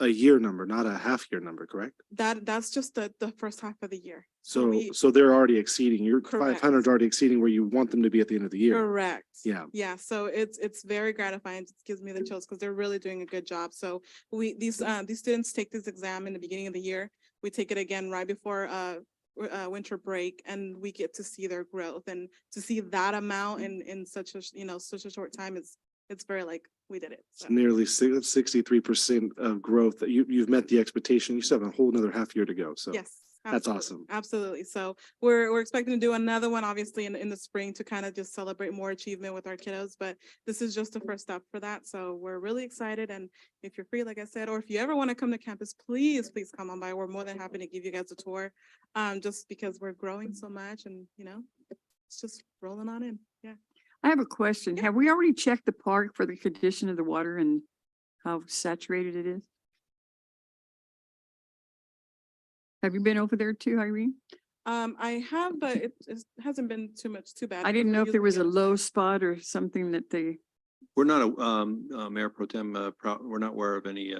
year number, not a half year number, correct? that's just the first half of the year. So, we- so they're already exceeding, your Correct. 500 is already exceeding where you want them to be at the end of the year. Correct. Yeah. Yeah, so it's very gratifying. It gives me the chills because they're really doing a good job. So these students take this exam in the beginning of the year. We take it again right before winter break and we get to see their growth and to see that amount in such a, you know, such a short time it's very like we did it. It's So, nearly 63% of growth that you've met the expectation. You still have a whole another half year to go. So yes. that's absolutely, awesome. Absolutely. So we're expecting to do another one, obviously in the spring to kind of just celebrate more achievement with our kiddos, but this is just the first step for that. So we're really excited. And if you're free, like I said, or if you ever want to come to campus, please come on by. We're more than happy to give you guys a tour. Just because we're growing so much and, you know, it's just rolling on in. Yeah. I have a question. Have we already checked the park for the condition of the water and how saturated it is? Have you been over there too, Irene? I have, but it hasn't been too bad. I didn't know if there was a Usually low spot or something that they, We're not Mayor Pro Tem, we're not aware of any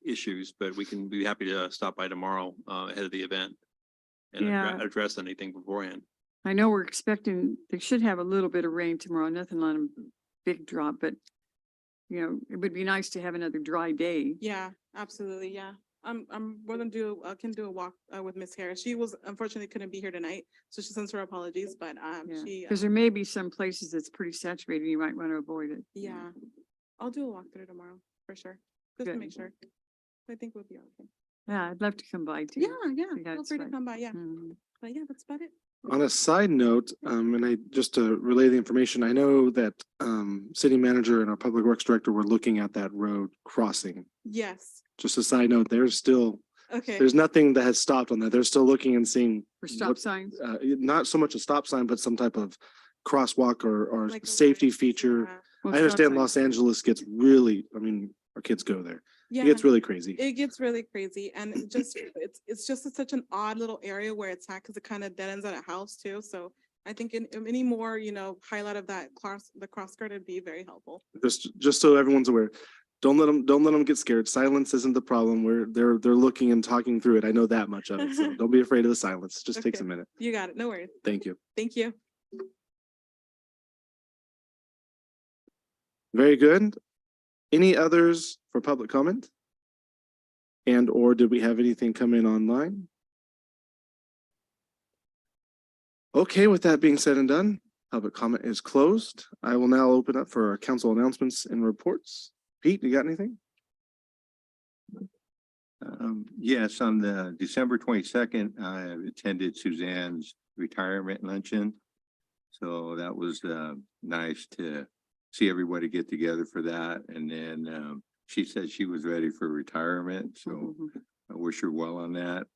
issues, but we can be happy to stop by tomorrow ahead of the event and Yeah. address anything beforehand. I know we're expecting, they should have a little bit of rain tomorrow, nothing on a big drop, but you know, it would be nice to have another dry day. Yeah, absolutely. Yeah. I'm more than can do a walk with Miss Harris. She was unfortunately couldn't be here tonight, so she sends her apologies, but she, Because there may be some places that's pretty saturated. You might want to avoid it. yeah, I'll do a walkthrough tomorrow for sure, just to Good. make sure. I think we'll be okay. Yeah, I'd love to come by too. Yeah, Yeah, feel that's free to right. come by. Yeah, Mhm. but yeah, that's about it. On a side note, and I just to relay the information, I know that city manager and our public works director were looking at that road crossing. Yes. Just a side note, Okay. there's nothing that has stopped on that. They're still looking and seeing. For stop what- signs. Not so much a stop sign, but some type of crosswalk or Like a safety light, feature. yeah. Well, I stop understand signs. Los Angeles gets really, I mean, our kids go there. It Yeah. gets really crazy. It gets really crazy and it just, it's just such an odd little area where it's at because it kind of dead ends at a house too. So I think in any more, you know, highlight of that the cross guard would be very helpful. Just so everyone's aware, don't let them get scared. Silence isn't the problem. They're looking and talking through it. I know that much of it. So don't be afraid of the silence. It just takes a Okay. minute. You got it. No worries. Thank you. Thank you. Very good. Any others for public comment? And or did we have anything come in online? Okay, with that being said and done, public comment is closed. I will now open up for our council announcements and reports. Pete, you got anything? Yes, on the December 22nd, I attended Suzanne's retirement luncheon. So that was nice to see everybody get together for that. And then, she said she was ready for retirement, so Mhm. I wish her well on that.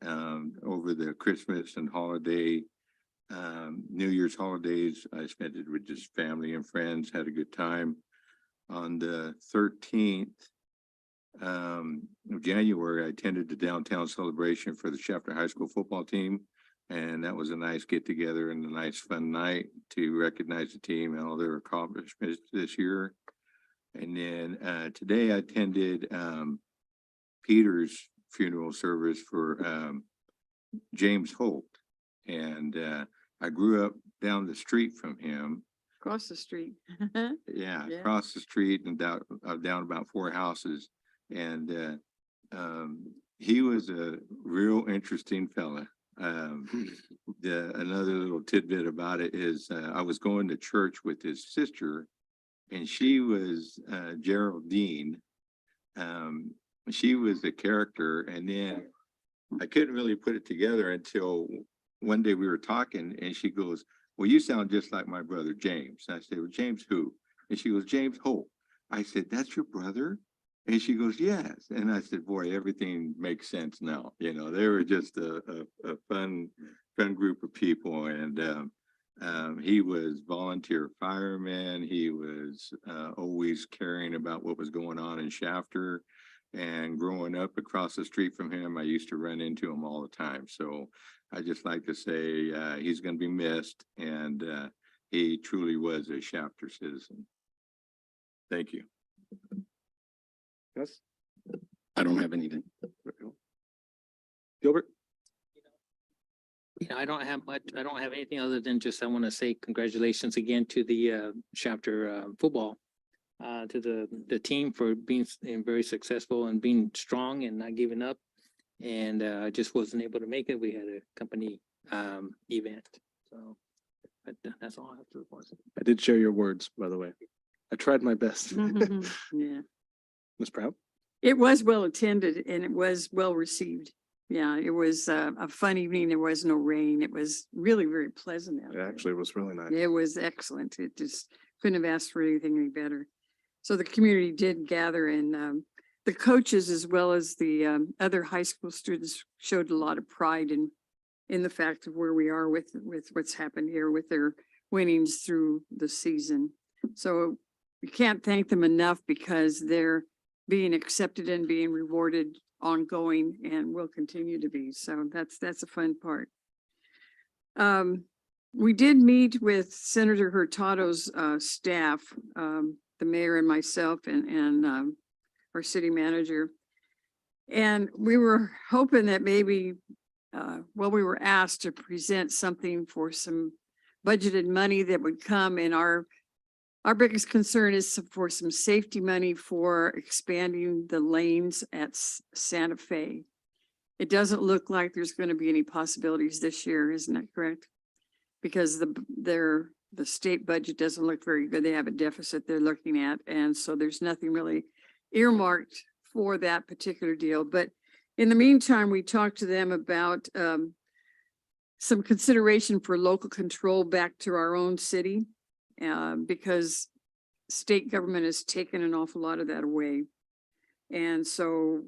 Over the Christmas and holiday, New Year's holidays, I spent it with just family and friends, had a good time. On the 13th of January, I attended the downtown celebration for the Shafter High School football team. And that was a nice get together and a nice fun night to recognize the team and all their accomplishments this year. And then today I attended Peter's funeral service for James Holt. And I grew up down the street from him. Across the street. Yeah, Yeah. across the street and down about 4 houses. And he was a real interesting fella. Another little tidbit about it is I was going to church with his sister, and she was Geraldine. She was a character, and then I couldn't really put it together until one day we were talking, and she goes, "Well, you sound just like my brother James." And I said, "Well, James who?" And she goes, "James Holt." I said, "That's your brother?" And she goes, "Yes." And I said, "Boy, everything makes sense now." You know, they were just a fun group of people. And he was volunteer fireman. He was always caring about what was going on in Shafter. And growing up across the street from him, I used to run into him all the time. So I just like to say he's going to be missed, and he truly was a Shafter citizen. Thank you. Yes, I don't have anything. Gilbert? You know, I don't have much, I don't have anything other than just, I want to say congratulations again to the Shafter football. To the team for being very successful and being strong and not giving up. And I just wasn't able to make it. We had a company event, so. But that's all I have to report. I did share your words, by the way. I tried my best. Yeah. Ms. Proud? It was well attended and it was well received. Yeah, it was a fun evening. There was no rain. It was really very pleasant out It there. actually was really nice. It was excellent. It just couldn't have asked for anything any better. So the community did gather, and the coaches as well as the other high school students showed a lot of pride in the fact of where we are with what's happened here with their winnings through the season. So we can't thank them enough because they're being accepted and being rewarded ongoing and will continue to be. So that's a fun part. We did meet with Senator Hurtado's staff, the mayor and myself and our city manager. And we were hoping that maybe, we were asked to present something for some budgeted money that would come, and our biggest concern is for some safety money for expanding the lanes at Santa Fe. It doesn't look like there's going to be any possibilities this year, isn't that correct? Because the state budget doesn't look very good. They have a deficit they're looking at. And so there's nothing really earmarked for that particular deal. But in the meantime, we talked to them about some consideration for local control back to our own city, because state government has taken an awful lot of that away. And so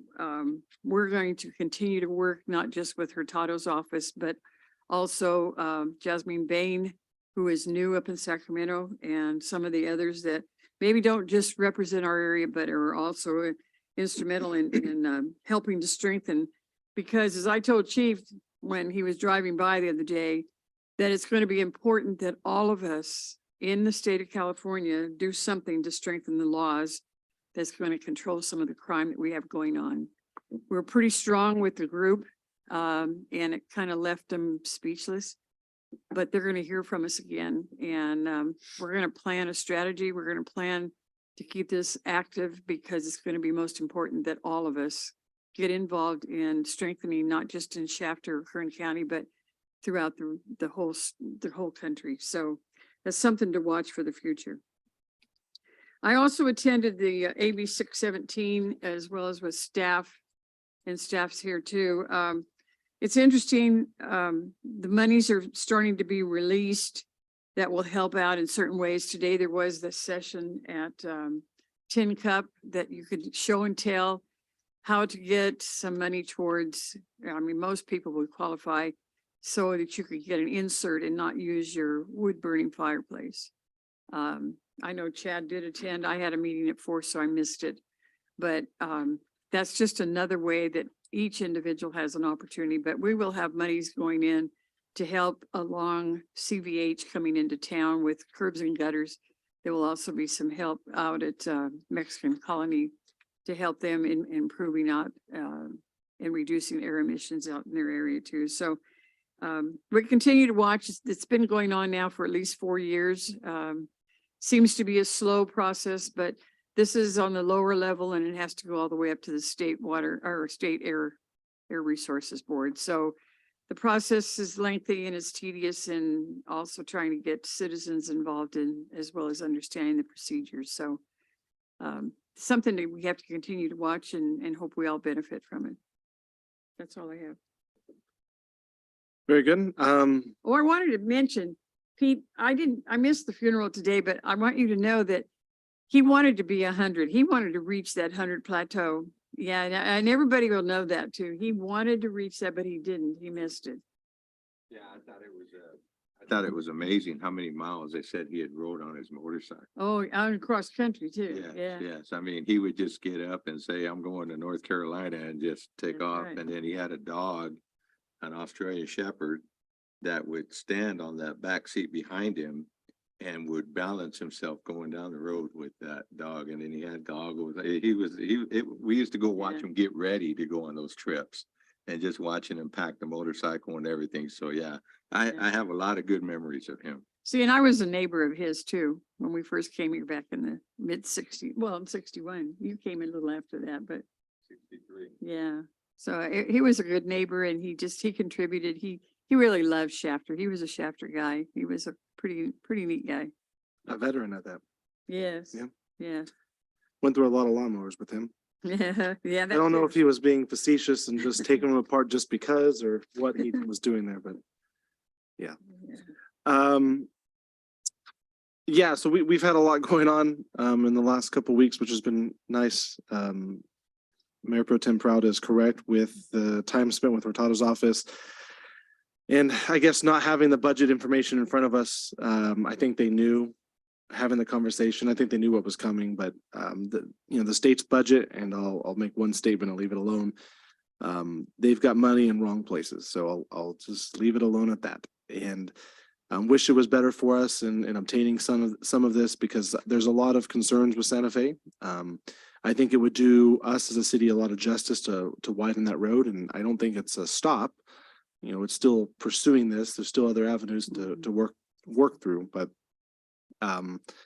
we're going to continue to work not just with Hurtado's office, but also Jasmine Bain, who is new up in Sacramento, and some of the others that maybe don't just represent our area, but are also instrumental in helping to strengthen. Because as I told Chief when he was driving by the other day, that it's going to be important that all of us in the state of California do something to strengthen the laws that's going to control some of the crime that we have going on. We're pretty strong with the group, and it kind of left them speechless. But they're going to hear from us again, and we're going to plan a strategy. We're going to plan to keep this active because it's going to be most important that all of us get involved in strengthening, not just in Shafter or Kern County, but throughout the whole country. So that's something to watch for the future. I also attended the AB 617 as well as with staff, and staff's here too. It's interesting, the monies are starting to be released that will help out in certain ways. Today, there was this session at Tin Cup that you could show and tell how to get some money towards, I mean, most people would qualify so that you could get an insert and not use your wood burning fireplace. I know Chad did attend. I had a meeting at 4, so I missed it. But that's just another way that each individual has an opportunity, but we will have monies going in to help along CVH coming into town with curbs and gutters. There will also be some help out at Mexican Colony to help them in improving out and reducing air emissions out in their area too. So we continue to watch. It's been going on now for at least 4 years. Seems to be a slow process, but this is on the lower level and it has to go all the way up to the state water or state air resources board. So the process is lengthy and it's tedious, and also trying to get citizens involved in as well as understanding the procedures. So something that we have to continue to watch and hope we all benefit from it. That's all I have. Very good. Oh, I wanted to mention, Pete, I missed the funeral today, but I want you to know that he wanted to be 100. He wanted to reach that 100 plateau. Yeah, and everybody will know that too. He wanted to reach that, but he didn't. He missed it. Yeah, I thought it was amazing how many miles they said he had rode on his motorcycle. Oh, out across country too. Yes, Yeah. yes. I mean, he would just get up and say, I'm going to North Carolina and just take That's off. right. And then he had a dog, an Australian Shepherd, that would stand on that back seat behind him and would balance himself going down the road with that dog. And then he had goggles. We used to go watch Yeah. him get ready to go on those trips and just watching him pack the motorcycle and everything. So yeah, Yeah. I have a lot of good memories of him. See, and I was a neighbor of his too, when we first came here back in the mid-60s. Well, in 61. You came in a little after that, but 63. yeah. So he was a good neighbor and he contributed. He really loved Shafter. He was a Shafter guy. He was a pretty neat guy. A veteran at that. Yes. Yeah. Yeah. Went through a lot of lawnmowers with him. Yeah. Yeah. I don't know if he was being facetious and just taking them apart just because or what he was doing there, but yeah, so we've had a lot going on in the last couple of weeks, which has been nice. Mayor Pro Tem Proud is correct with the time spent with Hurtado's office. And I guess not having the budget information in front of us, I think they knew having the conversation. I think they knew what was coming, but the state's budget, and I'll make one statement, I'll leave it alone. They've got money in wrong places, so I'll just leave it alone at that. And wish it was better for us in obtaining some of this, because there's a lot of concerns with Santa Fe. I think it would do us as a city a lot of justice to widen that road, and I don't think it's a stop. It's still pursuing this. There's still other avenues to work through, but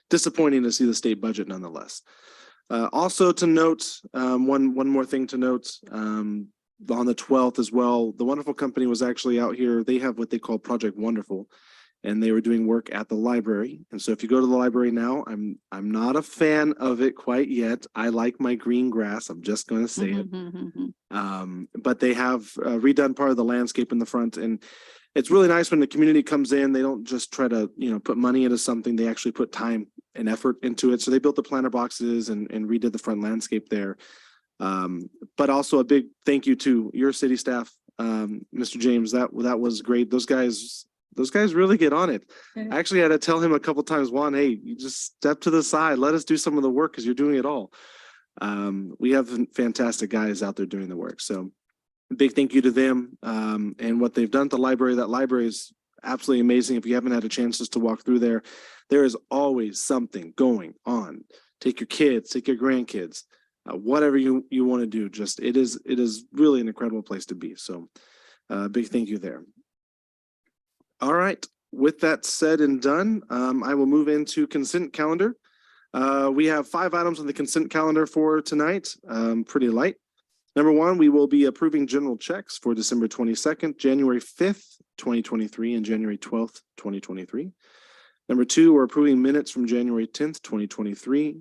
disappointing to see the state budget nonetheless. Also to note, one more thing to note, on the 12th as well, the Wonderful Company was actually out here. They have what they call Project Wonderful, and they were doing work at the library. And so if you go to the library now, I'm not a fan of it quite yet. I like my green grass. I'm just going to say it. But they have redone part of the landscape in the front, and it's really nice when the community comes in. They don't just try to, put money into something. They actually put time and effort into it. So they built the planter boxes and redid the front landscape there. But also a big thank you to your city staff, Mr. James. That was great. Those guys really get on it. I actually had to tell him a couple times, Juan, hey, you just step to the side. Let us do some of the work because you're doing it all. We have fantastic guys out there doing the work. So big thank you to them and what they've done at the library. That library is absolutely amazing. If you haven't had a chance just to walk through there, there is always something going on. Take your kids, take your grandkids, whatever you want to do. Just it is really an incredible place to be. So big thank you there. All right. With that said and done, I will move into consent calendar. We have 5 items on the consent calendar for tonight, pretty light. Number 1, we will be approving general checks for December 22nd, January 5th, 2023, and January 12th, 2023. Number 2, we're approving minutes from January 10th, 2023.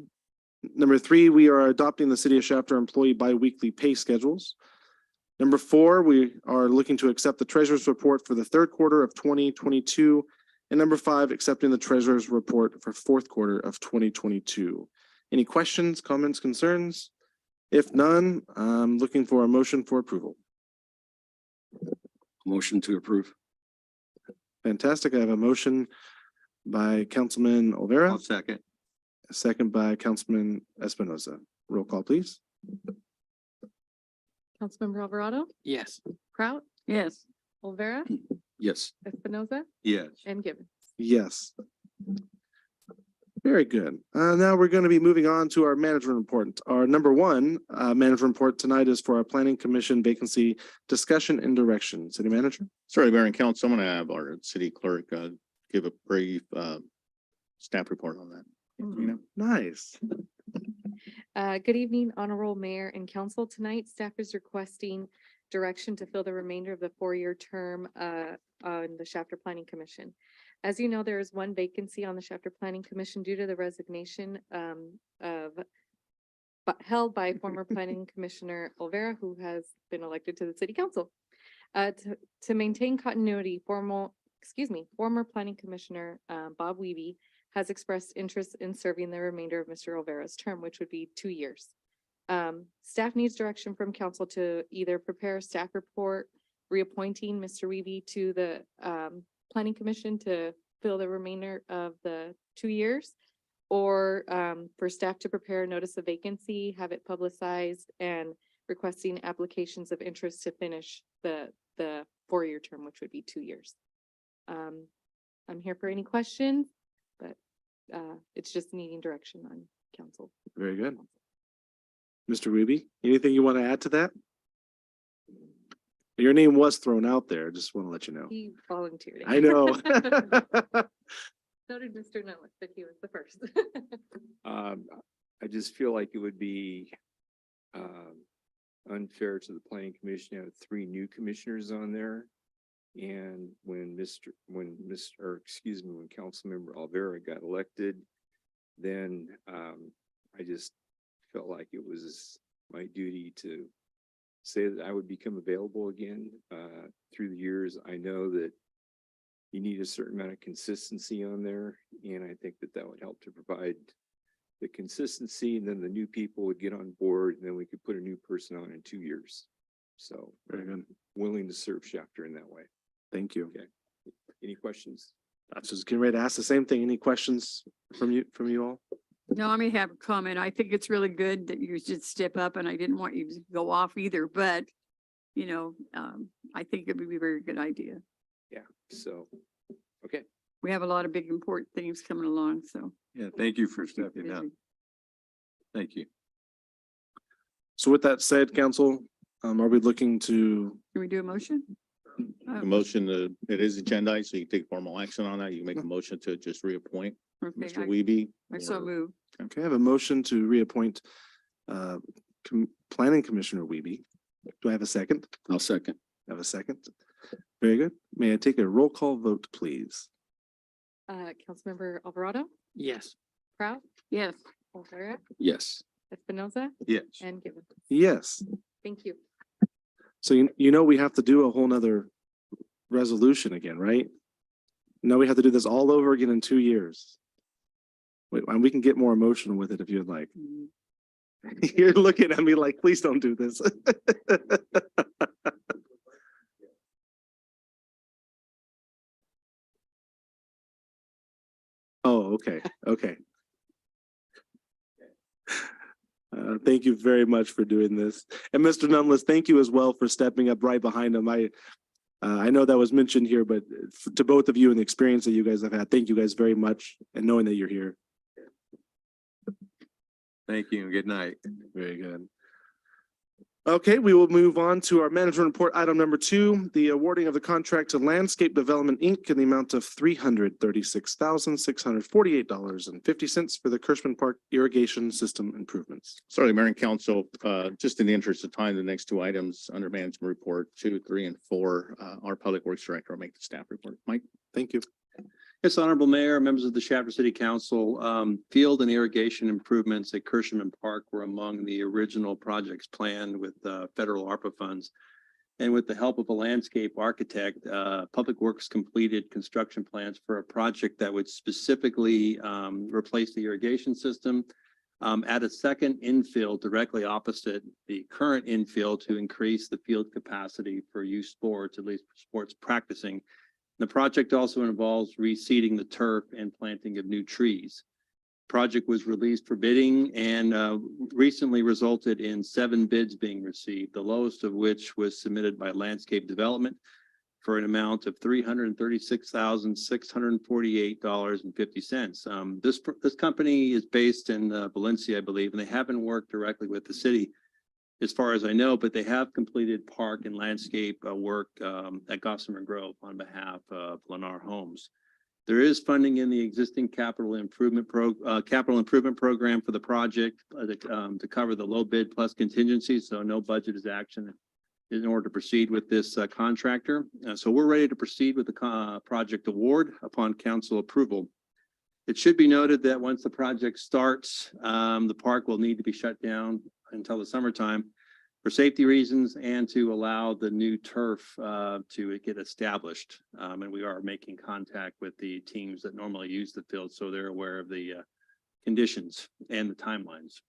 Number 3, we are adopting the City of Shafter employee biweekly pay schedules. Number 4, we are looking to accept the treasurer's report for the 3rd quarter of 2022 And number 5, accepting the treasurer's report for fourth quarter of 2022. Any questions, comments, concerns? If none, I'm looking for a motion for approval. Motion to approve. Fantastic. I have a motion by Councilman Olvera, I'll second. a second by Councilman Espinoza. Roll call, please. Councilmember Alvarado, Yes. Kraut, Yes. Olvera, Yes. Espinoza, Yes. and Gibbons. Yes. Very good. Now we're going to be moving on to our management report. Our number 1 management report tonight is for our planning commission vacancy discussion and direction. City manager? Sorry, Mayor and Council, I'm gonna have our city clerk give a brief staff report on that. You know, Nice. Good evening, Honorable Mayor and Council. Tonight, staff is requesting direction to fill the remainder of the 4-year term on the Shafter Planning Commission. As you know, there is 1 vacancy on the Shafter Planning Commission due to the resignation held by former Planning Commissioner Olvera, who has been elected to the City Council. To maintain continuity, former Planning Commissioner Bob Wiebe has expressed interest in serving the remainder of Mr. Olvera's term, which would be 2 years. Staff needs direction from council to either prepare a staff report reappointing Mr. Wiebe to the Planning Commission to fill the remainder of the 2 years, or for staff to prepare a notice of vacancy, have it publicized, and requesting applications of interest to finish the 4-year term, which would be 2 years. I'm here for any questions, but it's just needing direction on council. Very good. Mr. Wiebe, anything you want to add to that? Your name was thrown out there. Just want to let you know. He volunteered. I know. So did Mr. Noah, but he was the first. I just feel like it would be unfair to the planning commission to have 3 new commissioners on there. And when Councilmember Alvera got elected, then I just felt like it was my duty to say that I would become available again through the years. I know that you need a certain amount of consistency on there, and I think that that would help to provide the consistency, and then the new people would get on board, and then we could put a new person on in 2 years. So Very good. willing to serve Shafter in that way. Thank you. Okay. Any questions? I was just getting ready to ask the same thing. Any questions from you all? No, I may have a comment. I think it's really good that you should step up, and I didn't want you to go off either, but I think it would be a very good idea. Yeah, so, okay. We have a lot of big important things coming along, so. Yeah, thank you for stepping up. Thank you. So with that said, council, are we looking to, Can we do a motion? the motion, it is agendized, so you take formal action on that. You can make a motion to just reappoint Okay, Mr. Wiebe. I so or- move. okay, I have a motion to reappoint Planning Commissioner Wiebe. Do I have a second? I'll second. I have a second. Very good. May I take a roll call vote, please? Councilmember Alvarado, Yes. Kraut, Yes. Olvera, Yes. Espinoza, Yes. and Gibbons. Yes. Thank you. So you know we have to do a whole nother resolution again, right? No, we have to do this all over again in 2 years. Wait, and we can get more emotional with it if you'd like. You're looking at me like, please don't do this. Oh, okay, okay. Thank you very much for doing this. And Mr. Nunless, thank you as well for stepping up right behind him. I know that was mentioned here, but to both of you and the experience that you guys have had, thank you guys very much, and knowing that you're here. Thank you and good night. Very good. Okay, we will move on to our management report. Item number 2, the awarding of the contract to Landscape Development, Inc. in the amount of $336,648.50 for the Kirschman Park irrigation system improvements. Sorry, Mayor and Council, just in the interest of time, the next 2 items under management report, 2, 3, and 4, our Public Works Director will make the staff report. Mike? Thank you. Yes, Honorable Mayor, members of the Shafter City Council, field and irrigation improvements at Kirschman Park were among the original projects planned with federal ARPA funds. And with the help of a landscape architect, Public Works completed construction plans for a project that would specifically replace the irrigation system, add a second infield directly opposite the current infield to increase the field capacity for youth sports, at least for sports practicing. The project also involves reseeding the turf and planting of new trees. Project was released for bidding and recently resulted in 7 bids being received, the lowest of which was submitted by Landscape Development for an amount of $336,648.50. This company is based in Valencia, I believe, and they haven't worked directly with the city as far as I know, but they have completed park and landscape work at Gossamer Grove on behalf of Lennar Homes. There is funding in the existing capital improvement program for the project to cover the low bid plus contingency, so no budget is action in order to proceed with this contractor. So we're ready to proceed with the project award upon council approval. It should be noted that once the project starts, the park will need to be shut down until the summertime for safety reasons and to allow the new turf to get established. And we are making contact with the teams that normally use the field, so they're aware of the conditions and the timelines.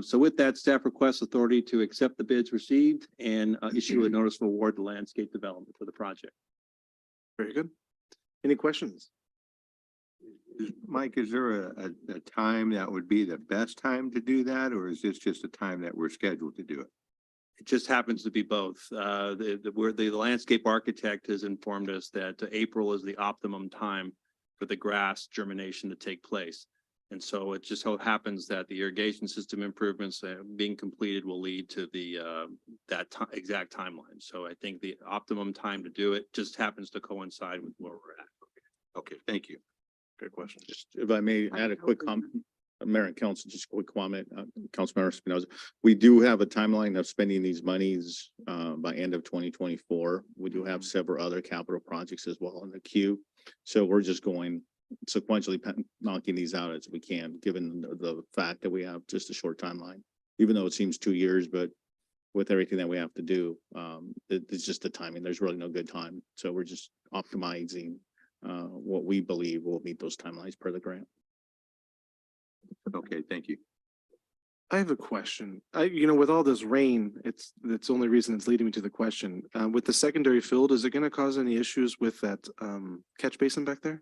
So with that, staff requests authority to accept the bids received and issue a notice of award to Landscape Development for the project. Very good. Any questions? Mike, is there a time that would be the best time to do that, or is this just a time that we're scheduled to do it? It just happens to be both. The landscape architect has informed us that April is the optimum time for the grass germination to take place. And so it just so happens that the irrigation system improvements being completed will lead to the exact timeline. So I think the optimum time to do it just happens to coincide with where we're at. Okay, thank you. Good question. Just if I may add a quick comment, Mayor and Council, just a quick comment, Councilmember Espinoza. We do have a timeline of spending these monies by end of 2024. We do have several other capital projects as well in the queue. So we're just going sequentially knocking these out as we can, given the fact that we have just a short timeline, even though it seems 2 years, but with everything that we have to do, it's just the timing. There's really no good time. So we're just optimizing what we believe will meet those timelines per the grant. Okay, thank you. I have a question. With all this rain, it's the only reason it's leading me to the question. With the secondary field, is it going to cause any issues with that catch basin back there?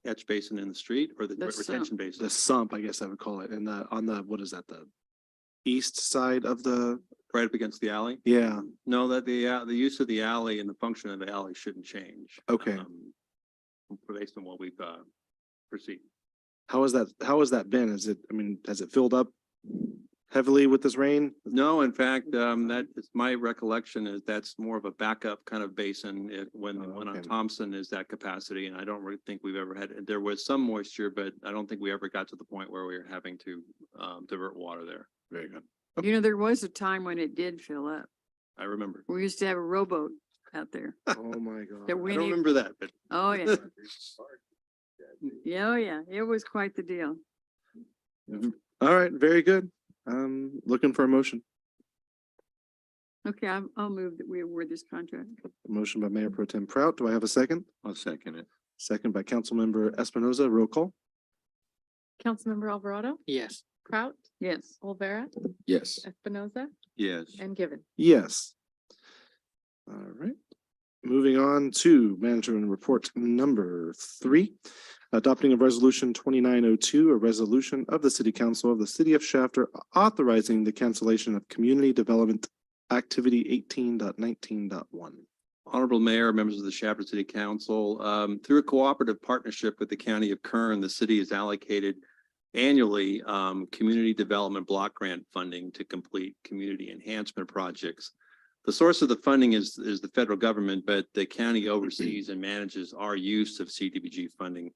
Catch basin in the street or the retention basin? The sump, I guess I would call it. And on the, what is that, the east side of the? Right up against the alley? Yeah. No, that the use of the alley and the function of the alley shouldn't change. Okay. Based on what we've perceived. How has that been? Has it filled up heavily with this rain? No, in fact, that is my recollection is that's more of a backup kind of basin. When the one on okay. Thompson is that capacity, and I don't really think we've ever had, there was some moisture, but I don't think we ever got to the point where we were having to divert water there. Very good. There was a time when it did fill up. I remember. We used to have a rowboat out there. Oh, my God. That I went don't in. remember that, but Oh, yeah. Yeah, oh, yeah. It was quite the deal. All right, very good. Looking for a motion. Okay, I'll move that we award this contract. Motion by Mayor Pro Tem Prout. Do I have a second? I'll second it. Second by Councilmember Espinoza. Roll call. Councilmember Alvarado, Yes. Prout, Yes. Olvera, Yes. Espinoza, Yes. and Given. Yes. All right. Moving on to management report number 3. Adopting of resolution 2902, a resolution of the city council of the city of Shafter authorizing the cancellation of community development activity 18.19.1. Honorable Mayor, members of the Shafter City Council, through a cooperative partnership with the County of Kern, the city has allocated annually community development block grant funding to complete community enhancement projects. The source of the funding is the federal government, but the county oversees and manages our use of CDBG funding.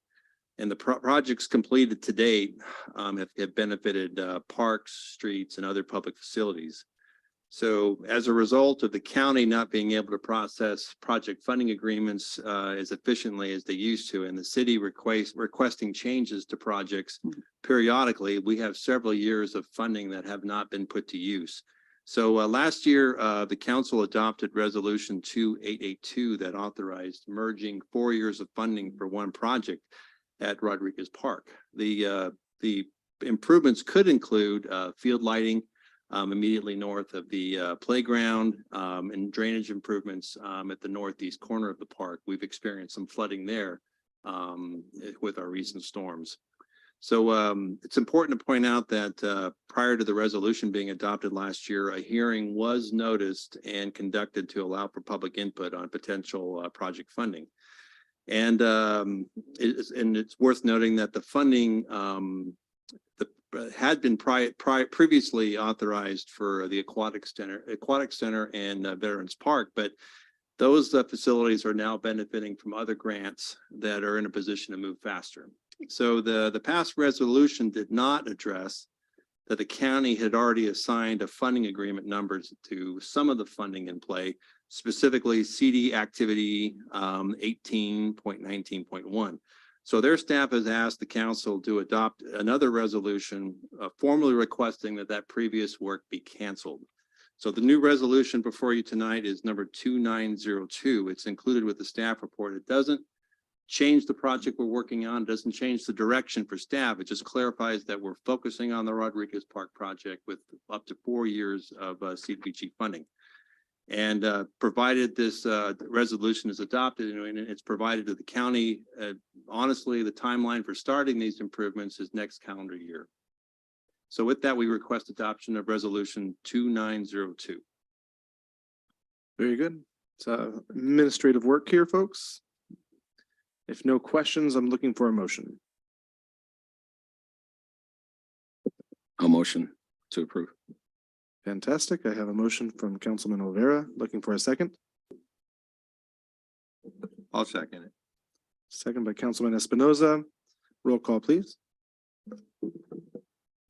And the projects completed to date have benefited parks, streets, and other public facilities. So as a result of the county not being able to process project funding agreements as efficiently as they used to, and the city requesting changes to projects periodically, we have several years of funding that have not been put to use. So last year, the council adopted resolution 2882 that authorized merging 4 years of funding for one project at Rodriguez Park. The improvements could include field lighting immediately north of the playground and drainage improvements at the northeast corner of the park. We've experienced some flooding there with our recent storms. So it's important to point out that prior to the resolution being adopted last year, a hearing was noticed and conducted to allow for public input on potential project funding. And it's worth noting that the funding had been previously authorized for the aquatic center and Veterans Park, but those facilities are now benefiting from other grants that are in a position to move faster. So the past resolution did not address that the county had already assigned a funding agreement numbers to some of the funding in play, specifically CD activity 18.19.1. So their staff has asked the council to adopt another resolution formally requesting that previous work be canceled. So the new resolution before you tonight is number 2902. It's included with the staff report. It doesn't change the project we're working on, doesn't change the direction for staff. It just clarifies that we're focusing on the Rodriguez Park project with up to 4 years of CDBG funding. And provided this resolution is adopted and it's provided to the county, honestly, the timeline for starting these improvements is next calendar year. So with that, we request adoption of resolution 2902. Very good. It's administrative work here, folks. If no questions, I'm looking for a motion. A motion to approve. Fantastic. I have a motion from Councilman Olvera. Looking for a second. I'll second it. Second by Councilman Espinoza. Roll call, please.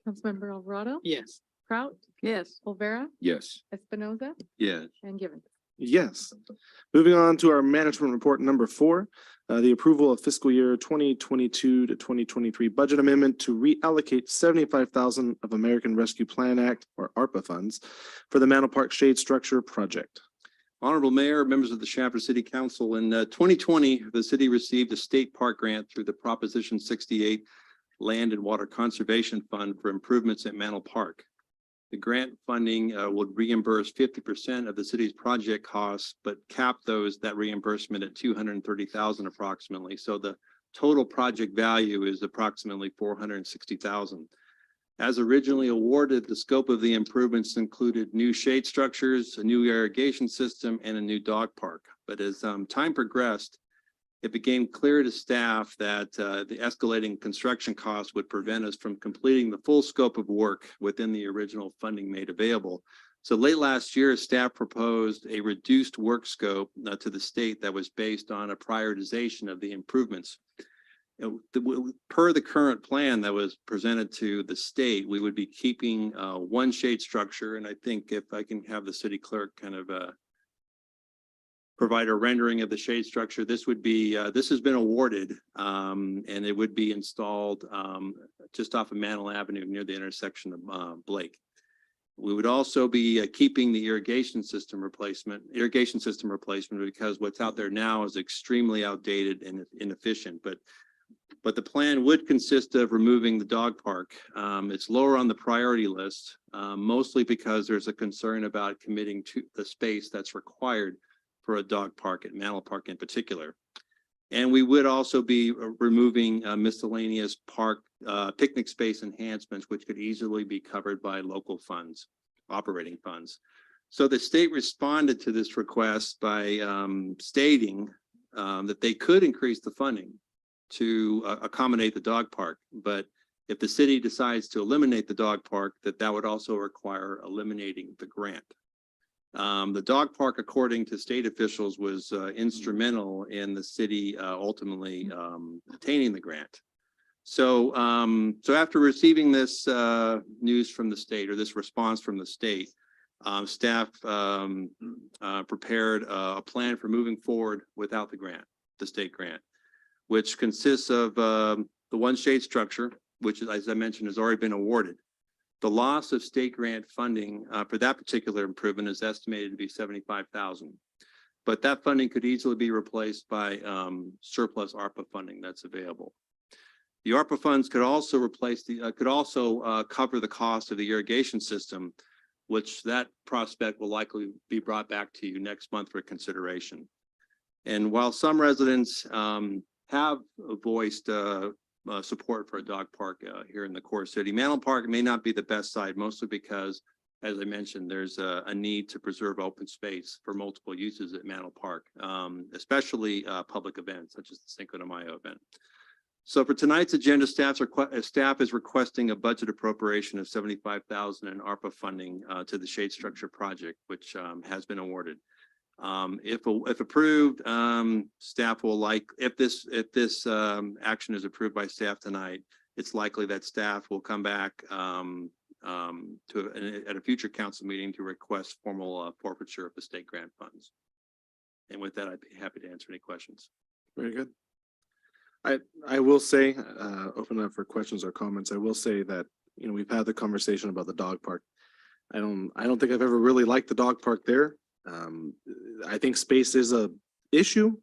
Councilmember Alvarado, Yes. Kraut, Yes. Olvera, Yes. Espinoza, Yes. and Givens. Yes. Moving on to our management report number 4, the approval of fiscal year 2022 to 2023 budget amendment to reallocate 75,000 of American Rescue Plan Act or ARPA funds for the Mantle Park Shade Structure Project. Honorable Mayor, members of the Shafter City Council, in 2020, the city received a state park grant through the Proposition 68 Land and Water Conservation Fund for improvements at Mantle Park. The grant funding would reimburse 50% of the city's project costs, but cap that reimbursement at $230,000 approximately. So the total project value is approximately $460,000. As originally awarded, the scope of the improvements included new shade structures, a new irrigation system, and a new dog park. But as time progressed, it became clear to staff that the escalating construction costs would prevent us from completing the full scope of work within the original funding made available. So late last year, staff proposed a reduced work scope to the state that was based on a prioritization of the improvements. Per the current plan that was presented to the state, we would be keeping one shade structure. And I think if I can have the city clerk kind of provide a rendering of the shade structure, this would be, this has been awarded and it would be installed just off of Mantle Avenue near the intersection of Blake. We would also be keeping the irrigation system replacement because what's out there now is extremely outdated and inefficient. But the plan would consist of removing the dog park. It's lower on the priority list, mostly because there's a concern about committing to the space that's required for a dog park at Mantle Park in particular. And we would also be removing miscellaneous park picnic space enhancements, which could easily be covered by local funds, operating funds. So the state responded to this request by stating that they could increase the funding to accommodate the dog park. But if the city decides to eliminate the dog park, that would also require eliminating the grant. The dog park, according to state officials, was instrumental in the city ultimately obtaining the grant. So, so after receiving this news from the state, or this response from the state, staff prepared a plan for moving forward without the grant, the state grant, which consists of the one shade structure, which, as I mentioned, has already been awarded. The loss of state grant funding for that particular improvement is estimated to be 75,000. But that funding could easily be replaced by surplus ARPA funding that's available. The ARPA funds could also cover the cost of the irrigation system, which that prospect will likely be brought back to you next month for consideration. And while some residents have voiced support for a dog park here in the core city, Mantle Park may not be the best site, mostly because, as I mentioned, there's a need to preserve open space for multiple uses at Mantle Park, especially public events such as the Cinco de Mayo event. So for tonight's agenda, staff is requesting a budget appropriation of 75,000 in ARPA funding to the shade structure project, which has been awarded. If approved, staff will if this action is approved by staff tonight, it's likely that staff will come back at a future council meeting to request formal forfeiture of the state grant funds. And with that, I'd be happy to answer any questions. Very good. I will say, open up for questions or comments. I will say that, we've had the conversation about the dog park. I don't think I've ever really liked the dog park there. I think space is a issue,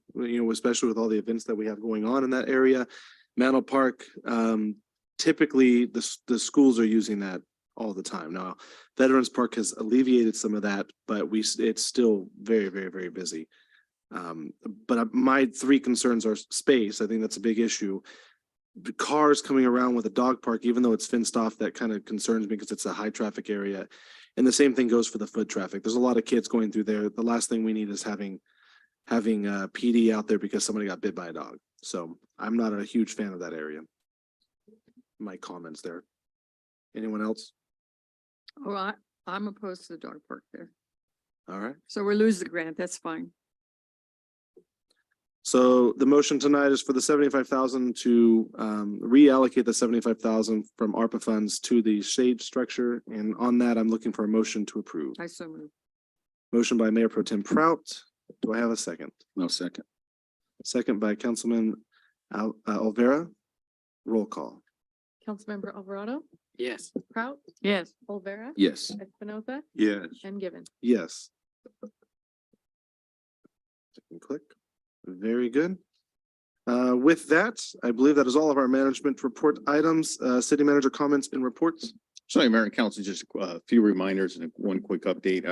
especially with all the events that we have going on in that area. Mantle Park, typically the schools are using that all the time. Now, Veterans Park has alleviated some of that, but it's still very, very, very busy. But my three concerns are space. I think that's a big issue. The cars coming around with a dog park, even though it's fenced off, that kind of concerns me because it's a high traffic area. And the same thing goes for the foot traffic. There's a lot of kids going through there. The last thing we need is having PD out there because somebody got bit by a dog. So I'm not a huge fan of that area. My comments there. Anyone else? Oh, I'm opposed to the dog park there. All right. So we lose the grant. That's fine. So the motion tonight is for the 75,000 to reallocate the 75,000 from ARPA funds to the shade structure. And on that, I'm looking for a motion to approve. I so move. Motion by Mayor Pro Tem Prout. Do I have a second? No second. Second by Councilman Olvera. Roll call. Councilmember Alvarado, Yes. Prout, Yes. Olvera, Yes. Espinoza, Yes. and Given. Yes. Click. Very good. With that, I believe that is all of our management report items. City manager comments and reports. Sorry, Mayor and Council, just a few reminders and one quick update.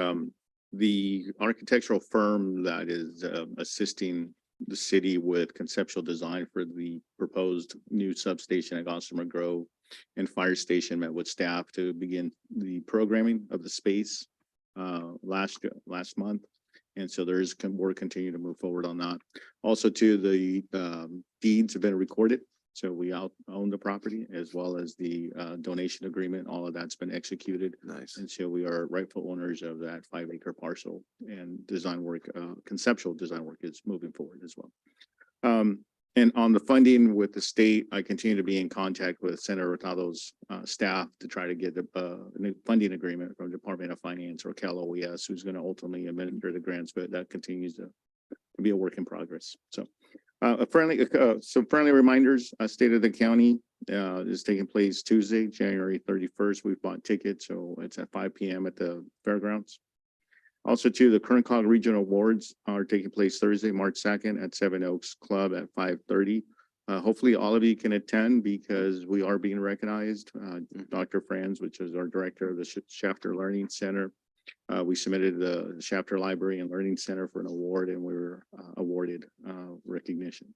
The architectural firm that is assisting the city with conceptual design for the proposed new substation at Gossamer Grove and fire station met with staff to begin the programming of the space last month. And so there is work continue to move forward on that. Also, too, the deeds have been recorded. So we own the property as well as the donation agreement. All of that's been executed. Nice. And so we are rightful owners of that 5-acre parcel, and design work, conceptual design work is moving forward as well. And on the funding with the state, I continue to be in contact with Senator Hurtado's staff to try to get a new funding agreement from Department of Finance or Cal OES, who's going to ultimately administer the grants, but that continues to be a work in progress. So some friendly reminders, State of the County is taking place Tuesday, January 31st. We've bought tickets, so it's at 5 p.m. at the fairgrounds. Also, too, the Kern COG Regional Awards are taking place Thursday, March 2nd at Seven Oaks Club at 5:30. Hopefully all of you can attend because we are being recognized. Dr. Franz, which is our director of the Shafter Learning Center. We submitted the Shafter Library and Learning Center for an award, and we were awarded recognition.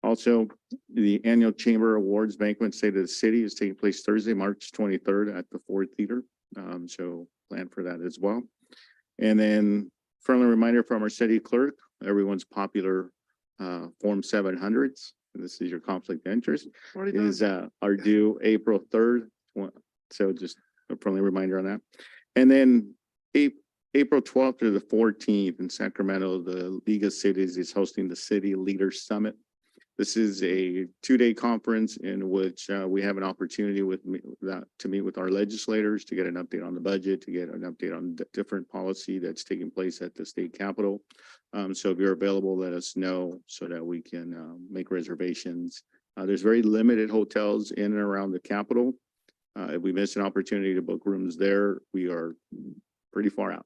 Also, the annual Chamber Awards Banquet State of the City is taking place Thursday, March 23rd at the Ford Theater. So plan for that as well. And then friendly reminder from our city clerk, everyone's popular Form 700s. This is your conflict of interest. Is are due April 3rd. So just a friendly reminder on that. And then April 12th to the 14th in Sacramento, the League of Cities is hosting the City Leaders Summit. This is a 2-day conference in which we have an opportunity to meet with our legislators, to get an update on the budget, to get an update on different policy that's taking place at the state capitol. So if you're available, let us know so that we can make reservations. There's very limited hotels in and around the capitol. If we miss an opportunity to book rooms there, we are pretty far out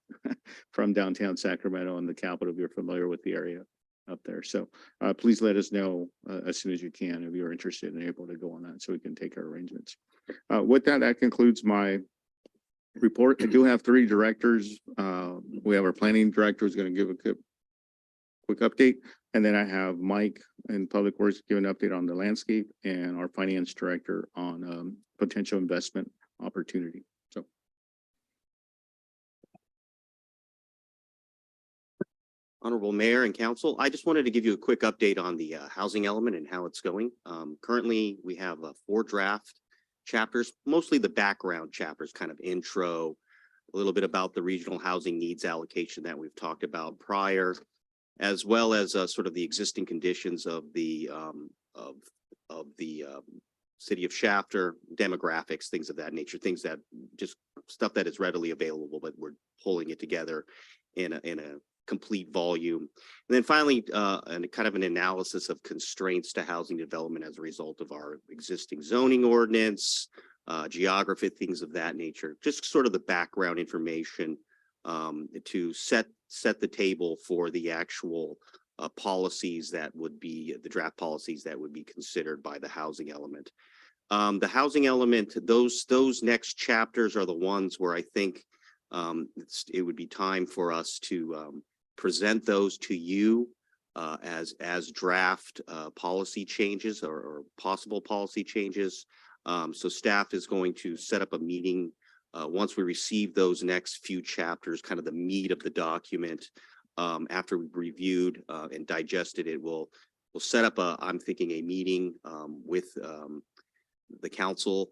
from downtown Sacramento and the capital, if you're familiar with the area up there. So please let us know as soon as you can if you're interested and able to go on that so we can take our arrangements. With that, that concludes my report. I do have 3 directors. We have our planning director who's going to give a quick update. And then I have Mike in Public Works give an update on the landscape and our finance director on potential investment opportunity. So. Honorable Mayor and Council, I just wanted to give you a quick update on the housing element and how it's going. Currently, we have 4 draft chapters, mostly the background chapters, kind of intro, a little bit about the regional housing needs allocation that we've talked about prior, as well as sort of the existing conditions of the city of Shafter, demographics, things of that nature, things that just stuff that is readily available, but we're pulling it together in a complete volume. And then finally, and kind of an analysis of constraints to housing development as a result of our existing zoning ordinance, geography, things of that nature, just sort of the background information to set the table for the actual policies that would be the draft policies that would be considered by the housing element. The housing element, those next chapters are the ones where I think it would be time for us to present those to you as draft policy changes or possible policy changes. So staff is going to set up a meeting once we receive those next few chapters, kind of the meat of the document. After we've reviewed and digested it, we'll set up I'm thinking a meeting with the council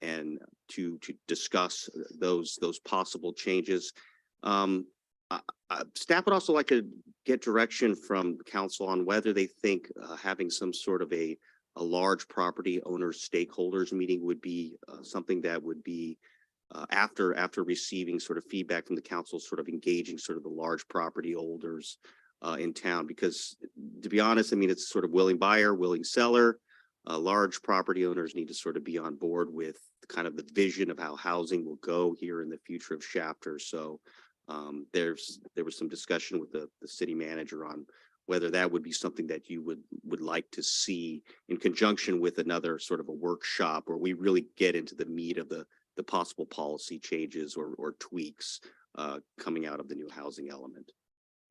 and to discuss those possible changes. Staff would also like to get direction from the council on whether they think having some sort of a large property owners stakeholders meeting would be something that would be after receiving sort of feedback from the council, sort of engaging sort of the large property holders in town. Because to be honest, I mean, it's sort of willing buyer, willing seller. Large property owners need to sort of be on board with kind of the vision of how housing will go here in the future of Shafter. So there was some discussion with the city manager on whether that would be something that you would like to see in conjunction with another sort of a workshop where we really get into the meat of the possible policy changes or tweaks coming out of the new housing element.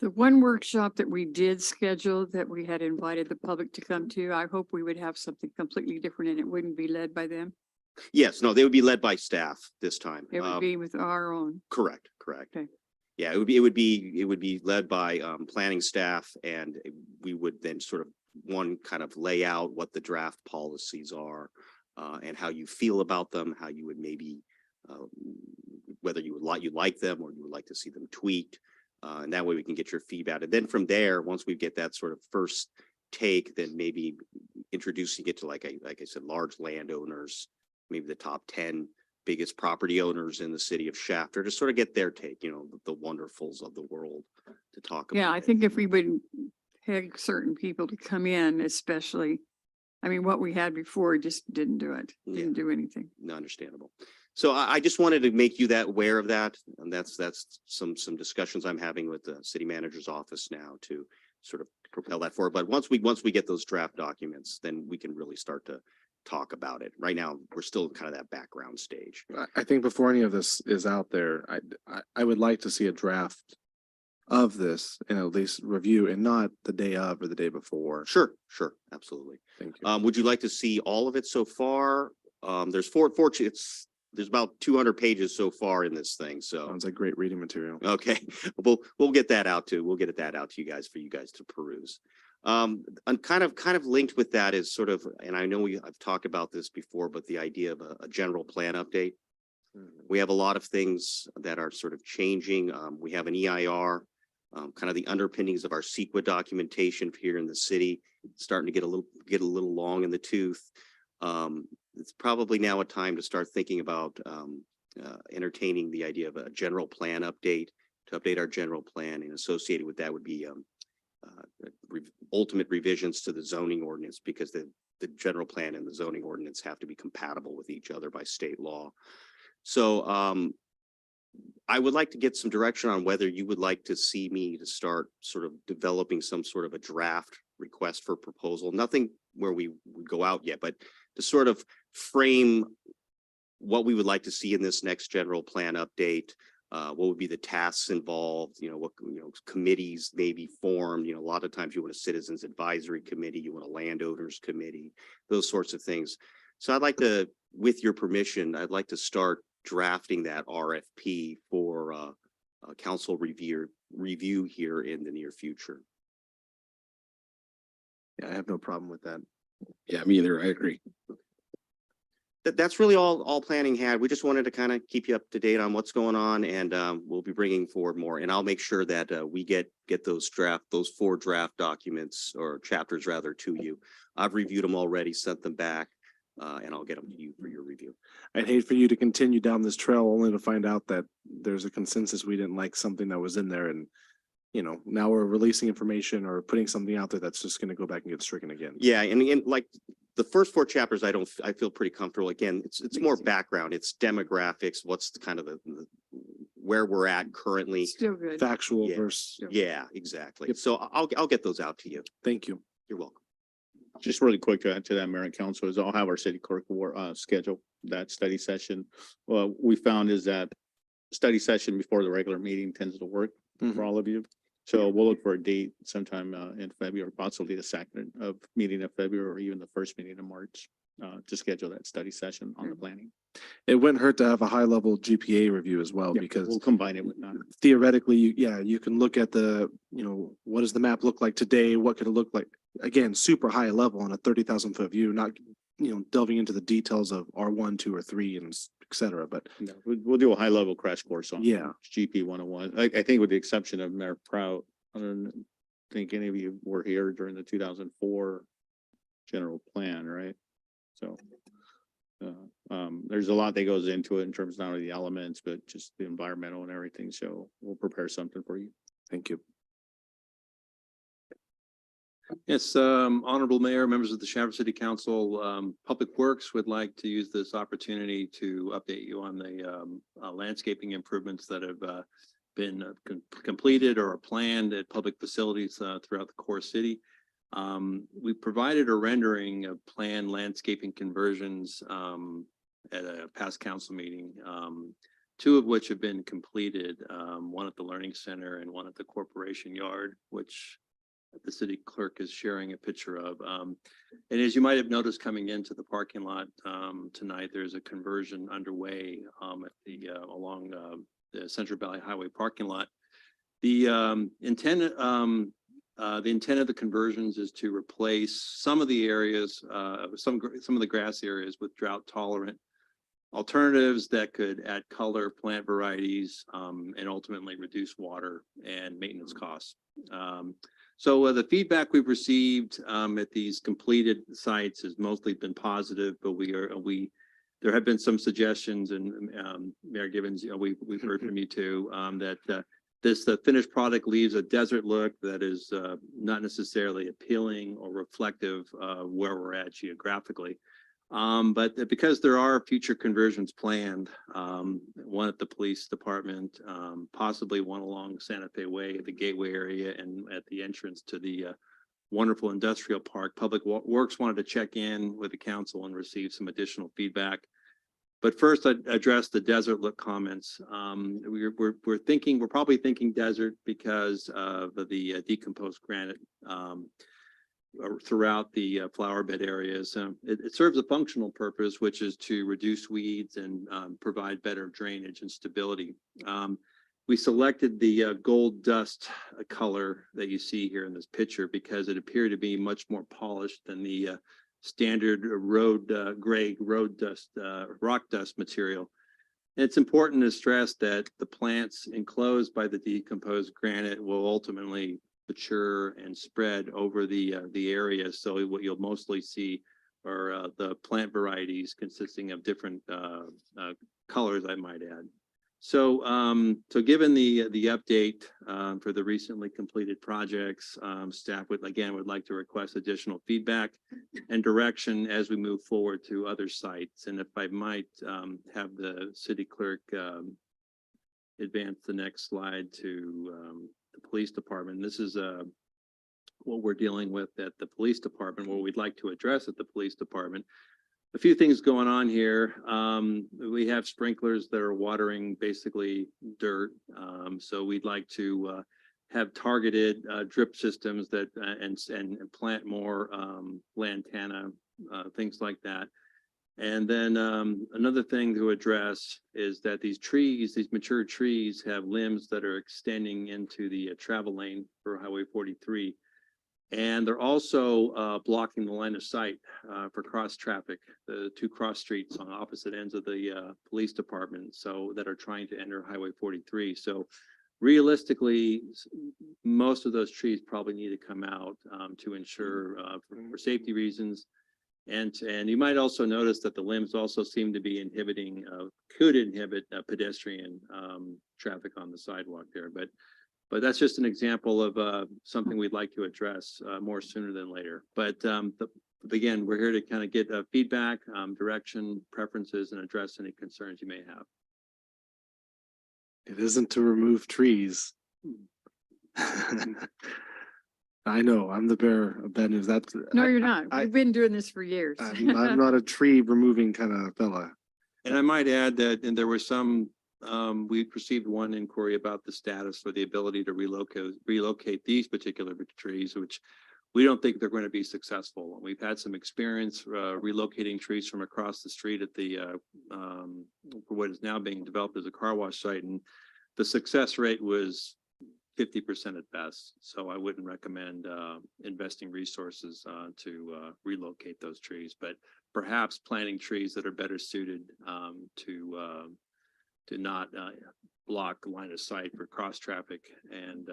The one workshop that we did schedule that we had invited the public to come to, I hope we would have something completely different and it wouldn't be led by them. Yes, no, they would be led by staff this time. It would be with our own. Correct. Okay. Yeah, it would be led by planning staff, and we would then sort of kind of lay out what the draft policies are and how you feel about them, how you would maybe whether you like them or you would like to see them tweaked. And that way we can get your feedback. And then from there, once we get that sort of first take, then maybe introducing it to like I said, large landowners, maybe the top 10 biggest property owners in the city of Shafter to sort of get their take, the wonderfuls of the world to talk about. Yeah, I think if we would pick certain people to come in, especially, I mean, what we had before just didn't do it, didn't do anything. Understandable. So I just wanted to make you aware of that. And that's some discussions I'm having with the city manager's office now to sort of propel that forward. But once we get those draft documents, then we can really start to talk about it. Right now, we're still kind of that background stage. I think before any of this is out there, I would like to see a draft of this and at least review and not the day of or the day before. Sure, absolutely. Thank you. Would you like to see all of it so far? There's about 200 pages so far in this thing. So Sounds like great reading material. okay, we'll get that out to you guys for you guys to peruse. And kind of linked with that is sort of, and I know I've talked about this before, but the idea of a general plan update. We have a lot of things that are sort of changing. We have an EIR, kind of the underpinnings of our CEQA documentation here in the city, starting to get a little long in the tooth. It's probably now a time to start thinking about entertaining the idea of a general plan update, to update our general plan, and associated with that would be ultimate revisions to the zoning ordinance, because the general plan and the zoning ordinance have to be compatible with each other by state law. So I would like to get some direction on whether you would like to see me to start sort of developing some sort of a draft request for proposal. Nothing where we would go out yet, but to sort of frame what we would like to see in this next general plan update. What would be the tasks involved, what, committees may be formed, a lot of times you want a citizens advisory committee, you want a landowners committee, those sorts of things. So I'd like to, with your permission, I'd like to start drafting that RFP for council review here in the near future. Yeah, I have no problem with that. Yeah, me either. I agree. That's really all planning had. We just wanted to kind of keep you up to date on what's going on, and we'll be bringing forward more. And I'll make sure that we get those 4 draft documents or chapters rather to you. I've reviewed them already, sent them back, and I'll get them to you for your review. I'd hate for you to continue down this trail only to find out that there's a consensus we didn't like something that was in there, and now we're releasing information or putting something out there that's just going to go back and get stricken again. Yeah, and like the first 4 chapters, I feel pretty comfortable. Again, it's more background, it's demographics, what's the kind of the where we're at currently. Still good. Factual Yeah. versus. Yeah, exactly. Yep. So I'll get those out to you. Thank you. You're welcome. Just really quick to add to that, Mayor and Council, is I'll have our city clerk schedule that study session. Well, we found is that study session before the regular meeting tends to work for all of you. So we'll look for a date sometime in February, possibly the second of meeting of February or even the first meeting of March to schedule that study session on the planning. It wouldn't hurt to have a high level GPA review as well, Yeah, because we'll combine it with that. theoretically, you can look at what does the map look like today? What could it look like? Again, super high level on a 30,000 foot view, not, delving into the details of R1, 2, or 3 and et cetera, but Yeah, we'll do a high level crash course on yeah. GP 101. I think with the exception of Mayor Prout, I don't think any of you were here during the 2004 general plan, right? So there's a lot that goes into it in terms of not only the elements, but just the environmental and everything. So we'll prepare something for you. Thank you. Yes, Honorable Mayor, members of the Shaver City Council, Public Works would like to use this opportunity to update you on the landscaping improvements that have been completed or are planned at public facilities throughout the core city. We provided a rendering of planned landscaping conversions at a past council meeting, 2 of which have been completed, one at the Learning Center and one at the Corporation Yard, which the city clerk is sharing a picture of. And as you might have noticed coming into the parking lot tonight, there's a conversion underway at the along the Central Valley Highway parking lot. The intent of the conversions is to replace some of the areas, some of the grass areas with drought tolerant alternatives that could add color, plant varieties, and ultimately reduce water and maintenance costs. So the feedback we've received at these completed sites has mostly been positive, but there have been some suggestions, and Mayor Gibbons, we've heard from you too, that the finished product leaves a desert look that is not necessarily appealing or reflective of where we're at geographically. But because there are future conversions planned, one at the police department, possibly one along Santa Fe Way, the Gateway area, and at the entrance to the wonderful industrial park, Public Works wanted to check in with the council and receive some additional feedback. But first, I'd address the desert look comments. We're probably thinking desert because of the decomposed granite throughout the flower bed areas. It serves a functional purpose, which is to reduce weeds and provide better drainage and stability. We selected the gold dust color that you see here in this picture because it appeared to be much more polished than the standard gray road dust, rock dust material. And it's important to stress that the plants enclosed by the decomposed granite will ultimately mature and spread over the area. So what you'll mostly see are the plant varieties consisting of different colors, I might add. So given the update, for the recently completed projects, staff would like to request additional feedback and direction as we move forward to other sites. And if I might, have the city clerk, advance the next slide to, the police department. This is, what we're dealing with at the police department, what we'd like to address at the police department. A few things going on here. We have sprinklers that are watering basically dirt. So we'd like to have targeted drip systems that and plant more lantana, things like that. And then another thing to address is that these trees, these mature trees, have limbs that are extending into the travel lane for Highway 43. And they're also blocking the line of sight for cross traffic, the two cross streets on opposite ends of the police department, so that are trying to enter Highway 43. So realistically, most of those trees probably need to come out to ensure for safety reasons. And you might also notice that the limbs also seem to be inhibiting, could inhibit pedestrian traffic on the sidewalk there. But that's just an example of something we'd like to address more sooner than later. But again, we're here to kind of get feedback, direction, preferences, and address any concerns you may have. It isn't to remove trees. I know, I'm the bearer of bad news. That's. No, you're not. I- We've been doing this for years. I'm not a tree removing kind of fella. And I might add that, and there were some, we received one inquiry about the status or the ability to relocate these particular trees, which we don't think they're going to be successful. We've had some experience relocating trees from across the street at the for what is now being developed as a car wash site, and the success rate was 50% at best. So I wouldn't recommend investing resources to relocate those trees, but perhaps planting trees that are better suited to not block line of sight for cross traffic and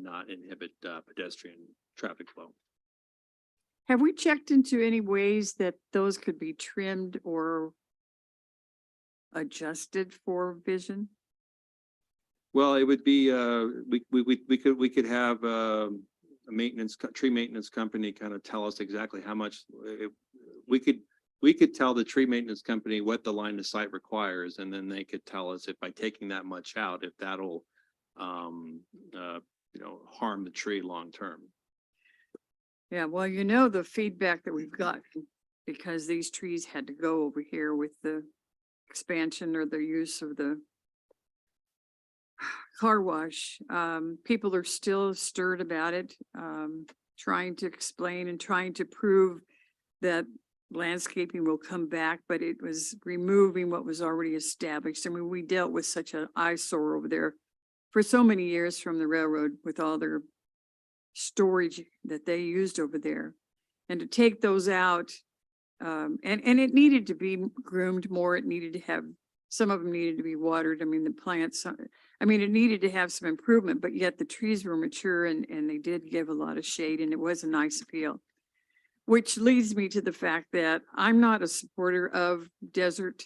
not inhibit pedestrian traffic flow. Have we checked into any ways that those could be trimmed or adjusted for vision? Well, it would be, we could have a tree maintenance company kind of tell us exactly how much we could tell the tree maintenance company what the line of sight requires, and then they could tell us if by taking that much out, if that'll harm the tree long term. Yeah, well, you know, the feedback that we've got, because these trees had to go over here with the expansion or the use of the car wash. People are still stirred about it, trying to explain and trying to prove that landscaping will come back, but it was removing what was already established. I mean, we dealt with such an eyesore over there for so many years from the railroad with all their storage that they used over there. And to take those out, and it needed to be groomed more. It needed to have, some of them needed to be watered. I mean, the plants, I mean, it needed to have some improvement, but yet the trees were mature and they did give a lot of shade, and it was a nice appeal. Which leads me to the fact that I'm not a supporter of desert.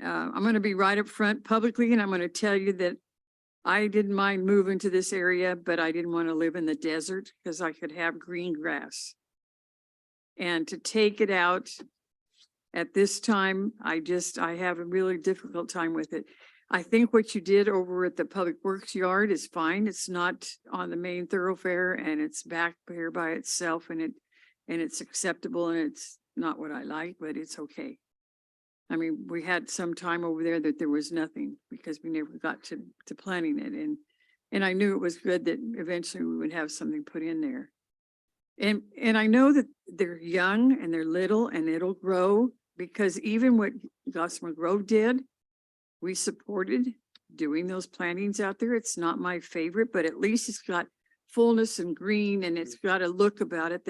I'm going to be right up front publicly, and I'm going to tell you that I didn't mind moving to this area, but I didn't want to live in the desert because I could have green grass. And to take it out at this time, I have a really difficult time with it. I think what you did over at the Public Works yard is fine. It's not on the main thoroughfare, and it's back here by itself, and it's acceptable, and it's not what I like, but it's okay. I mean, we had some time over there that there was nothing because we never got to planting it, and I knew it was good that eventually we would have something put in there. And I know that they're young and they're little and it'll grow, because even what Gossamer Grove did, we supported doing those plantings out there. It's not my favorite, but at least it's got fullness and green, and it's got a look about it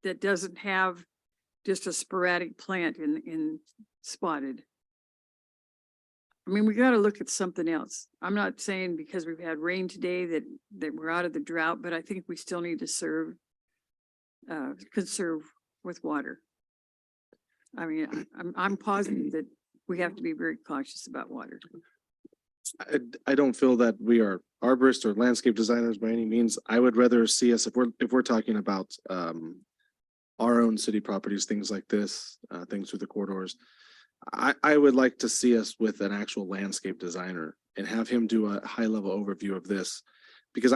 that doesn't have just a sporadic plant in spotted. I mean, we got to look at something else. I'm not saying because we've had rain today that we're out of the drought, but I think we still need to conserve with water. I mean, I'm positive that we have to be very cautious about water. I don't feel that we are arborists or landscape designers by any means. I would rather see us, if we're talking about our own city properties, things like this, things through the corridors. I would like to see us with an actual landscape designer and have him do a high level overview of this. Because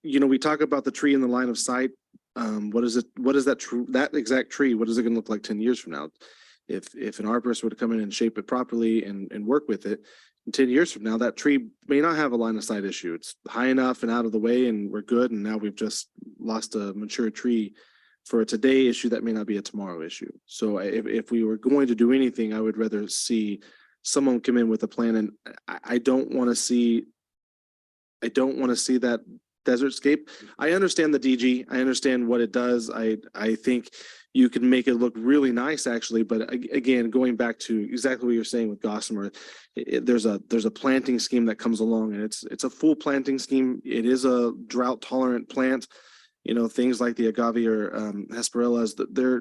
we talk about the tree in the line of sight. What is that exact tree, what is it gonna look like 10 years from now? If an arborist were to come in and shape it properly and work with it, in 10 years from now, that tree may not have a line of sight issue. It's high enough and out of the way and we're good. And now we've just lost a mature tree for a today issue that may not be a tomorrow issue. So if we were going to do anything, I would rather see someone come in with a plan, and I don't want to see that desert scape. I understand the DG. I understand what it does. I think you can make it look really nice actually, but again, going back to exactly what you're saying with Gossamer, there's a planting scheme that comes along, and it's a full planting scheme. It is a drought tolerant plant. Things like the agave or hesperillas,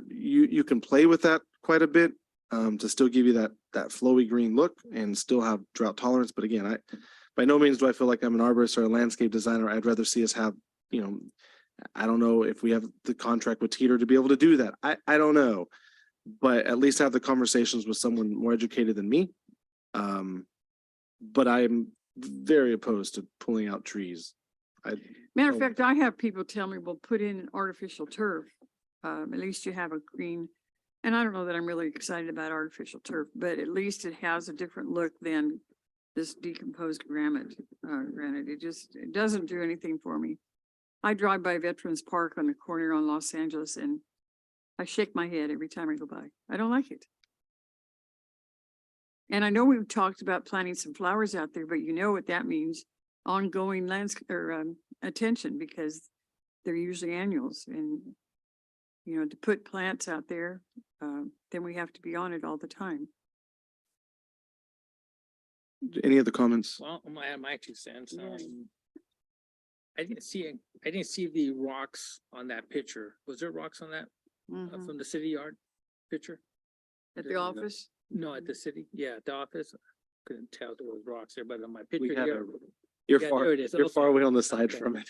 you can play with that quite a bit to still give you that flowy green look and still have drought tolerance. But again, by no means do I feel like I'm an arborist or a landscape designer. I'd rather see us have, I don't know if we have the contract with Teeter to be able to do that. I don't know, but at least have the conversations with someone more educated than me. But I'm very opposed to pulling out trees. Matter of fact, I have people tell me, well, put in an artificial turf. At least you have a green. And I don't know that I'm really excited about artificial turf, but at least it has a different look than this decomposed granite. It doesn't do anything for me. I drive by Veterans Park on the corner on Los Angeles and I shake my head every time I go by. I don't like it. And I know we've talked about planting some flowers out there, but you know what that means. Ongoing attention, because they're usually annuals, and to put plants out there, then we have to be on it all the time. Any other comments? Well, my 2 cents. I didn't see the rocks on that picture. Was there rocks on that Mhm. from the city yard picture? At the office, No, at the city. Yeah, at the office. Couldn't tell there was rocks there, but on my picture have here. You're Yeah, far, there it is. you're Okay. far away on the side Okay. from it.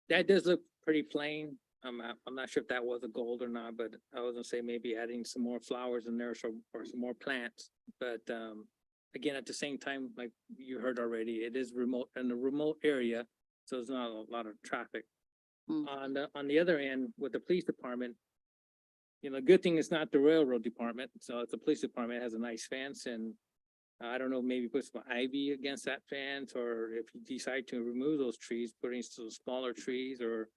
That does look pretty plain. I'm not sure if that was a gold or not, but I was gonna say maybe adding some more flowers in there or some more plants. But again, at the same time, like you heard already, it is remote in a remote area, so there's not a lot of traffic. Mm. On the other end, with the police department, good thing it's not the railroad department, so if the police department has a nice fence, and I don't know, maybe put some ivy against that fence, or if you decide to remove those trees, putting some smaller trees, or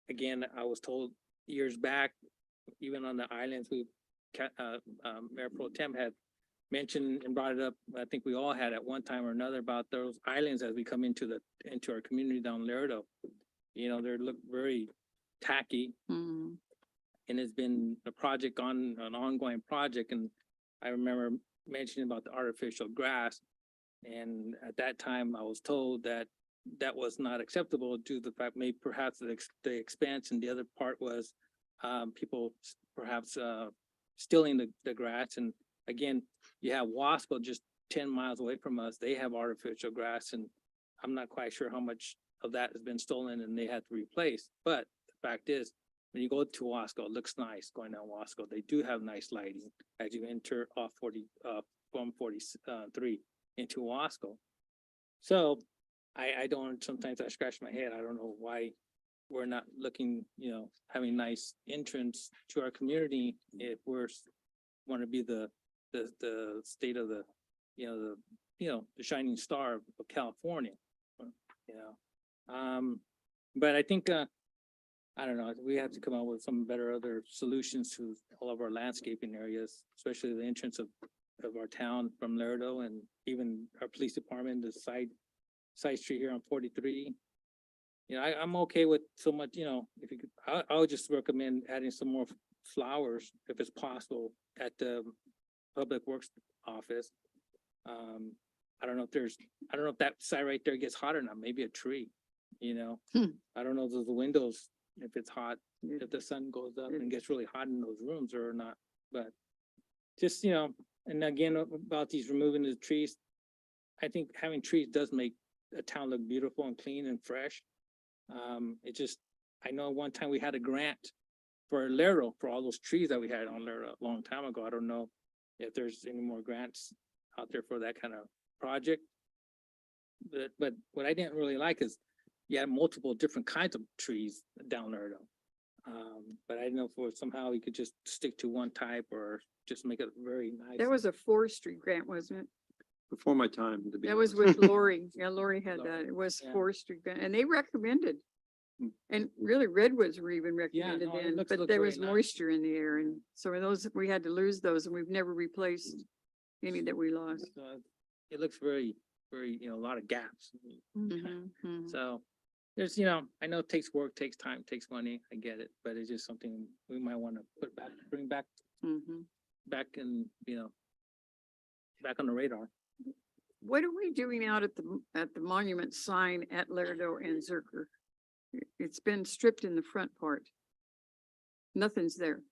again, I was told years back, even on the islands, Mayor Pro Tem had mentioned and brought it up. I think we all had at one time or another about those islands as we come into our community down Laredo. They look very tacky, Mhm. and it's been an ongoing project. And I remember mentioning about the artificial grass. And at that time, I was told that was not acceptable due to the fact maybe perhaps the expense, and the other part was people perhaps stealing the grass. And again, you have Wasco just 10 miles away from us. They have artificial grass, and I'm not quite sure how much of that has been stolen and they had to replace. But the fact is, when you go to Wasco, it looks nice going down Wasco. They do have nice lighting as you enter off from 43 into Wasco. So sometimes I scratch my head. I don't know why we're not looking, having nice entrance to our community if want to be the state of the shining star of California, but I think, I don't know, we have to come up with some better other solutions to all of our landscaping areas, especially the entrance of our town from Laredo, and even our police department, the side street here on 43. I'm okay with so much, if you could, I would just recommend adding some more flowers if it's possible at the Public Works office. I don't know if that side right there gets hot or not, maybe a tree, I don't know if those windows, if it's hot, if the sun goes up and gets really hot in those rooms or not, but just, and again, about these removing the trees. I think having trees does make a town look beautiful and clean and fresh. It just, I know one time we had a grant for Lero, for all those trees that we had on Lero a long time ago. I don't know if there's any more grants out there for that kind of project. But what I didn't really like is you had multiple different kinds of trees down there though. But I didn't know if somehow we could just stick to one type or just make it very nice. That was a forestry grant, wasn't it? Before my time, to be That was honest. with Lori. Yeah, Lori had Lori, that. It was yeah. forestry grant and they recommended. Hmm. And really redwoods were even recommended no, it then, looks but there very was nice. moisture in the air and so those, we had to lose those and we've never replaced any that we lost. So it looks very, very, a lot of gaps. Mhm, mhm. So there's, I know it takes work, takes time, takes money. I get it, but it's just something we might want to put back, bring back, Mhm. back and, back on the radar. What are we doing out at the monument sign at Lerdo and Zerker? It's been stripped in the front part. Nothing's there.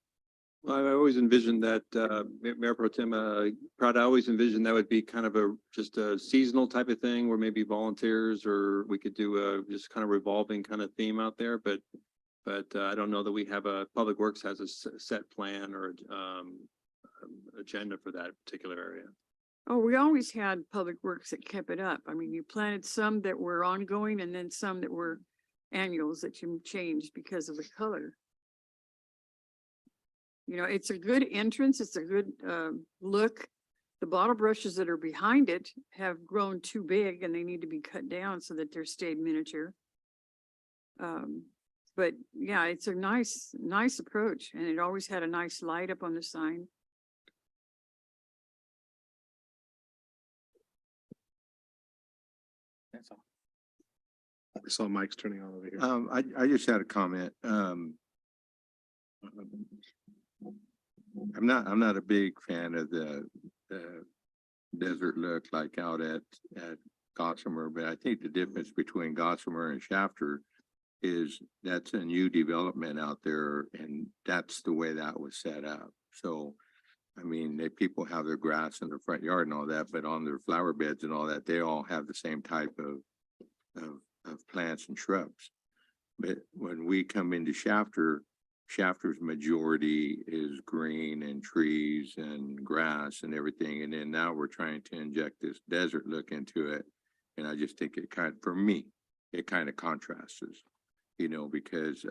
Well, I always envisioned that, Mayor Pro Tem, Prada, I always envisioned that would be kind of just a seasonal type of thing where maybe volunteers or we could do a just kind of revolving kind of theme out there, but I don't know that we have Public Works has a set plan or, agenda for that particular area. Oh, we always had Public Works that kept it up. I mean, you planted some that were ongoing and then some that were annuals that you changed because of the color. It's a good entrance. It's a good look. The bottle brushes that are behind it have grown too big and they need to be cut down so that they're stayed miniature. But yeah, it's a nice approach and it always had a nice light up on the sign. That's all. I saw Mike's turning on over here. I just had a comment. I'm not a big fan of the desert look like out at Gossamer, but I think the difference between Gossamer and Shafter is that's a new development out there and that's the way that was set up. So, I mean, people have their grass in their front yard and all that, but on their flower beds and all that, they all have the same type of plants and shrubs. But when we come into Shafter's majority is green and trees and grass and everything. And then now we're trying to inject this desert look into it. And I just think for me, it kind of contrasts, because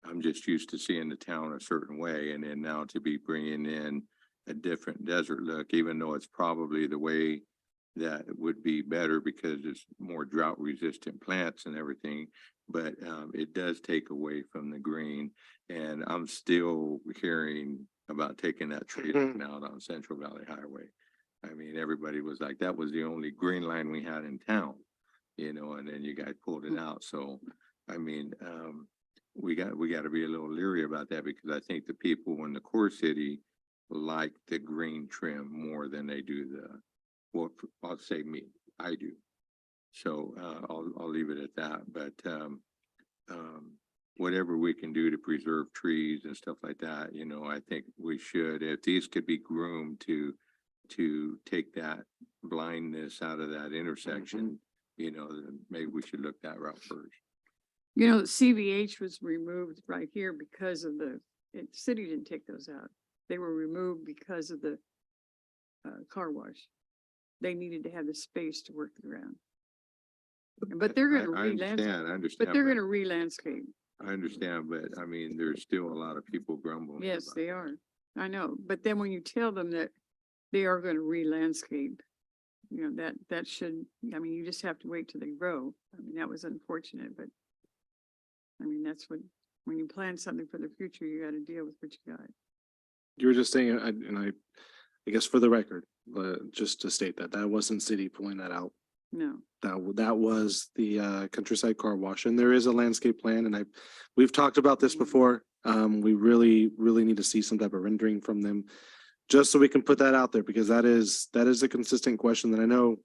I'm just used to seeing the town a certain way. And then now to be bringing in a different desert look, even though it's probably the way that would be better because it's more drought resistant plants and everything. But it does take away from the green. And I'm still hearing about taking that tree line out on Central Valley Highway. I mean, everybody was like, that was the only green line we had in town, and then you guys pulled it out. So, I mean, we got to be a little leery about that because I think the people in the core city like the green trim more than they do well, I'll say me, I do. So I'll leave it at that. But whatever we can do to preserve trees and stuff like that, I think we should. If these could be groomed to take that blindness out of that intersection, then maybe we should look that route first. CVH was removed right here because of the city didn't take those out. They were removed because of the car wash. They needed to have the space to work the ground. But they're gonna I understand. But they're gonna re-landscape. I understand, but I mean, there's still a lot of people grumbling. Yes, about they are. I know. But then when you tell them that they are gonna re-landscape, that should, you just have to wait till they grow. That was unfortunate, but that's when you plan something for the future, you gotta deal with what you got. You were just saying, and I guess for the record, just to state that wasn't city pulling that out. No. That was the countryside car wash, and there is a landscape plan, and we've talked about this before. We really need to see some type of rendering from them, just so we can put that out there, because that is a consistent question that I know.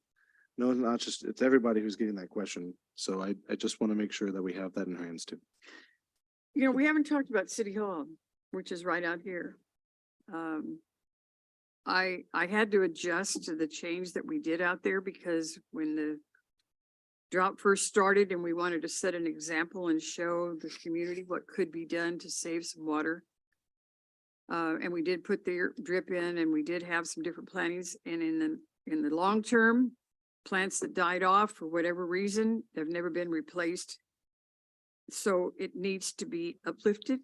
No, not just, it's everybody who's getting that question. So I just want to make sure that we have that in hands too. We haven't talked about City Hall. which is right out here. I had to adjust to the change that we did out there because when the drought first started and we wanted to set an example and show the community what could be done to save some water. And we did put the drip in and we did have some different plantings, and in the long term, plants that died off for whatever reason, have never been replaced. So it needs to be uplifted.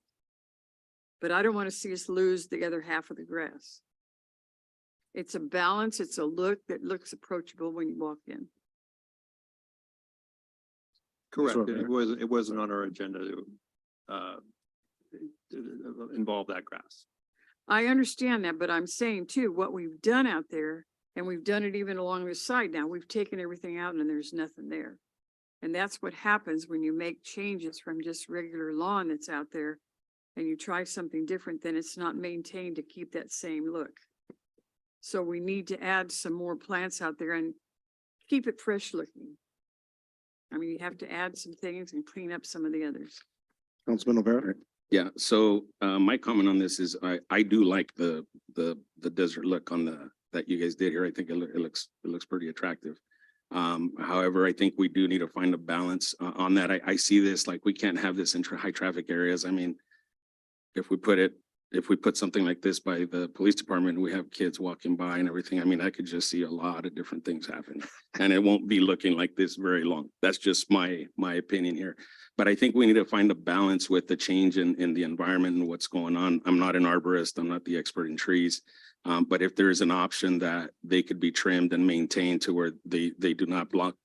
But I don't want to see us lose the other half of the grass. It's a balance, it's a look that looks approachable when you walk in. Correct. Sure. It wasn't on our agenda to involve that grass. I understand that, but I'm saying too, what we've done out there, and we've done it even along the side now, we've taken everything out and there's nothing there. And that's what happens when you make changes from just regular lawn that's out there and you try something different, then it's not maintained to keep that same look. So we need to add some more plants out there and keep it fresh looking. I mean, you have to add some things and clean up some of the others. Councilman O'Barrett? Yeah, so my comment on this is I do like the desert look on that you guys did here. I think it looks pretty attractive. However, I think we do need to find a balance on that. I see this, like, we can't have this in high traffic areas. I mean, if we put something like this by the police department, we have kids walking by and everything. I mean, I could just see a lot of different things happen and it won't be looking like this very long. That's just my opinion here. But I think we need to find a balance with the change in the environment and what's going on. I'm not an arborist. I'm not the expert in trees. But if there is an option that they could be trimmed and maintained to where they do not block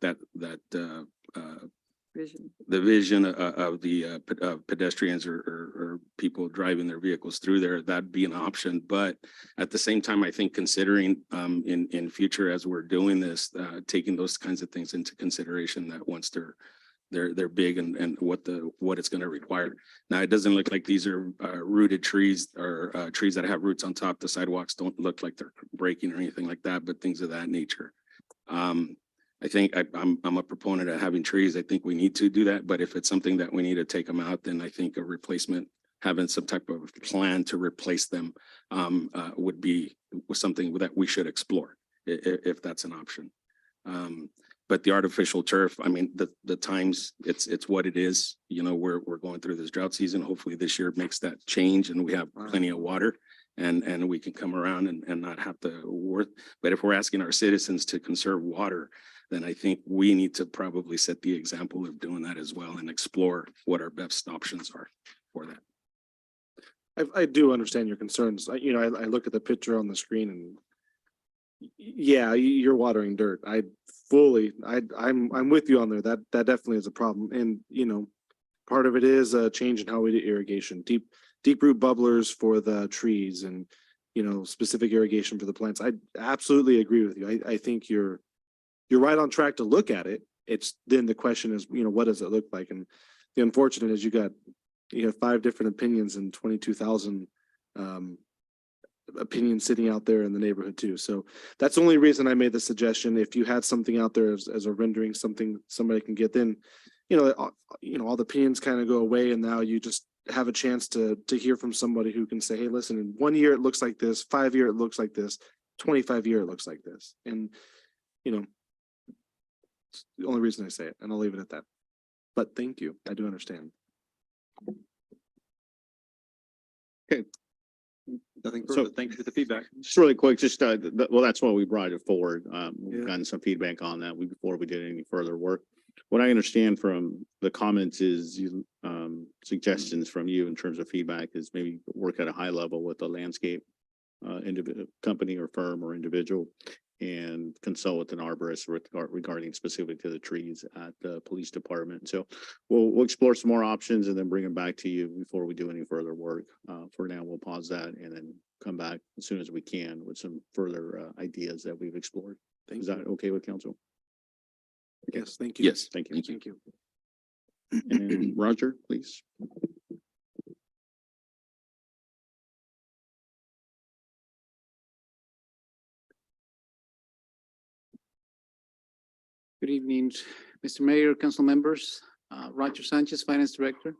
Vision. the vision of the pedestrians or people driving their vehicles through there, that'd be an option. But at the same time, I think considering in future as we're doing this, taking those kinds of things into consideration, that once they're big and what it's going to require. Now, it doesn't look like these are rooted trees or trees that have roots on top. The sidewalks don't look like they're breaking or anything like that, but things of that nature. I think I'm a proponent of having trees. I think we need to do that, but if it's something that we need to take them out, then I think a replacement, having some type of plan to replace them would be something that we should explore if that's an option. But the artificial turf, I mean, the times, it's what it is. You know, we're going through this drought season. Hopefully this year makes that change and we have plenty of water and we can come around and not have to work. But if we're asking our citizens to conserve water, then I think we need to probably set the example of doing that as well and explore what our best options are for that. I do understand your concerns. I look at the picture on the screen and yeah, you're watering dirt. I'm with you on there. That definitely is a problem. And, part of it is a change in how we do irrigation, deep root bubblers for the trees and, specific irrigation for the plants. I absolutely agree with you. I think you're right on track to look at it. It's then the question is, what does it look like? And the unfortunate is you have 5 different opinions and 22,000 opinions sitting out there in the neighborhood too. So that's the only reason I made the suggestion. If you had something out there as a rendering, something somebody can get, then, all the opinions kind of go away and now you just have a chance to hear from somebody who can say, hey, listen, in 1 year it looks like this, 5 year it looks like this, 25 year it looks like this. And, it's the only reason I say it, and I'll leave it at that. But thank you. I do understand. Nothing So- further. Thank you for the feedback. Just really quick, well, that's why we brought it forward. Yeah. We've gotten some feedback on that before we did any further work. What I understand from the comments is suggestions from you in terms of feedback is maybe work at a high level with a landscape individual company or firm or individual and consult with an arborist regarding specific to the trees at the police department. So we'll explore some more options and then bring them back to you before we do any further work. For now, we'll pause that and then come back as soon as we can with some further ideas that we've explored. Is that okay with council? Yes, thank you. Yes, Thank you. Thank you. And Roger, please. Good evening, Mr. Mayor, council members, Roger Sanchez, Finance Director.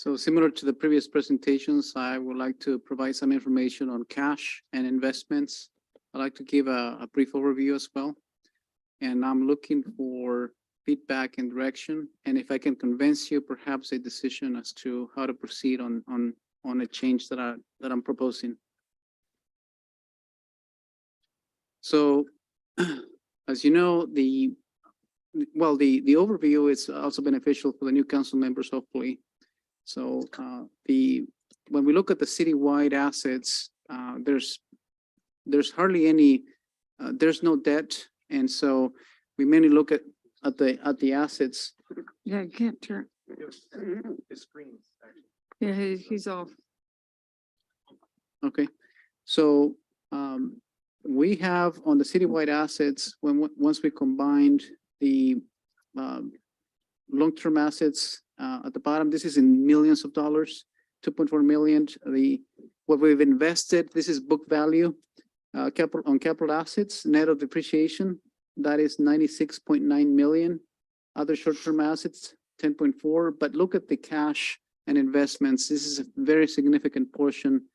So similar to the previous presentations, I would like to provide some information on cash and investments. I'd like to give a brief overview as well. And I'm looking for feedback and direction. And if I can convince you, perhaps a decision as to how to proceed on a change that I'm proposing. So, as you know, the overview is also beneficial for the new council members, hopefully. So, when we look at the citywide assets, there's hardly any, there's no debt. And so we mainly look at the assets. Yeah, you can't turn. His screen's actually. Yeah, he's off. Okay, so we have on the citywide assets, once we combined the long-term assets at the bottom, this is in millions of dollars, 2.4 million. What we've invested, this is book value, capital assets, net of depreciation, that is 96.9 million. Other short-term assets, 10.4, but look at the cash and investments. This is a very significant portion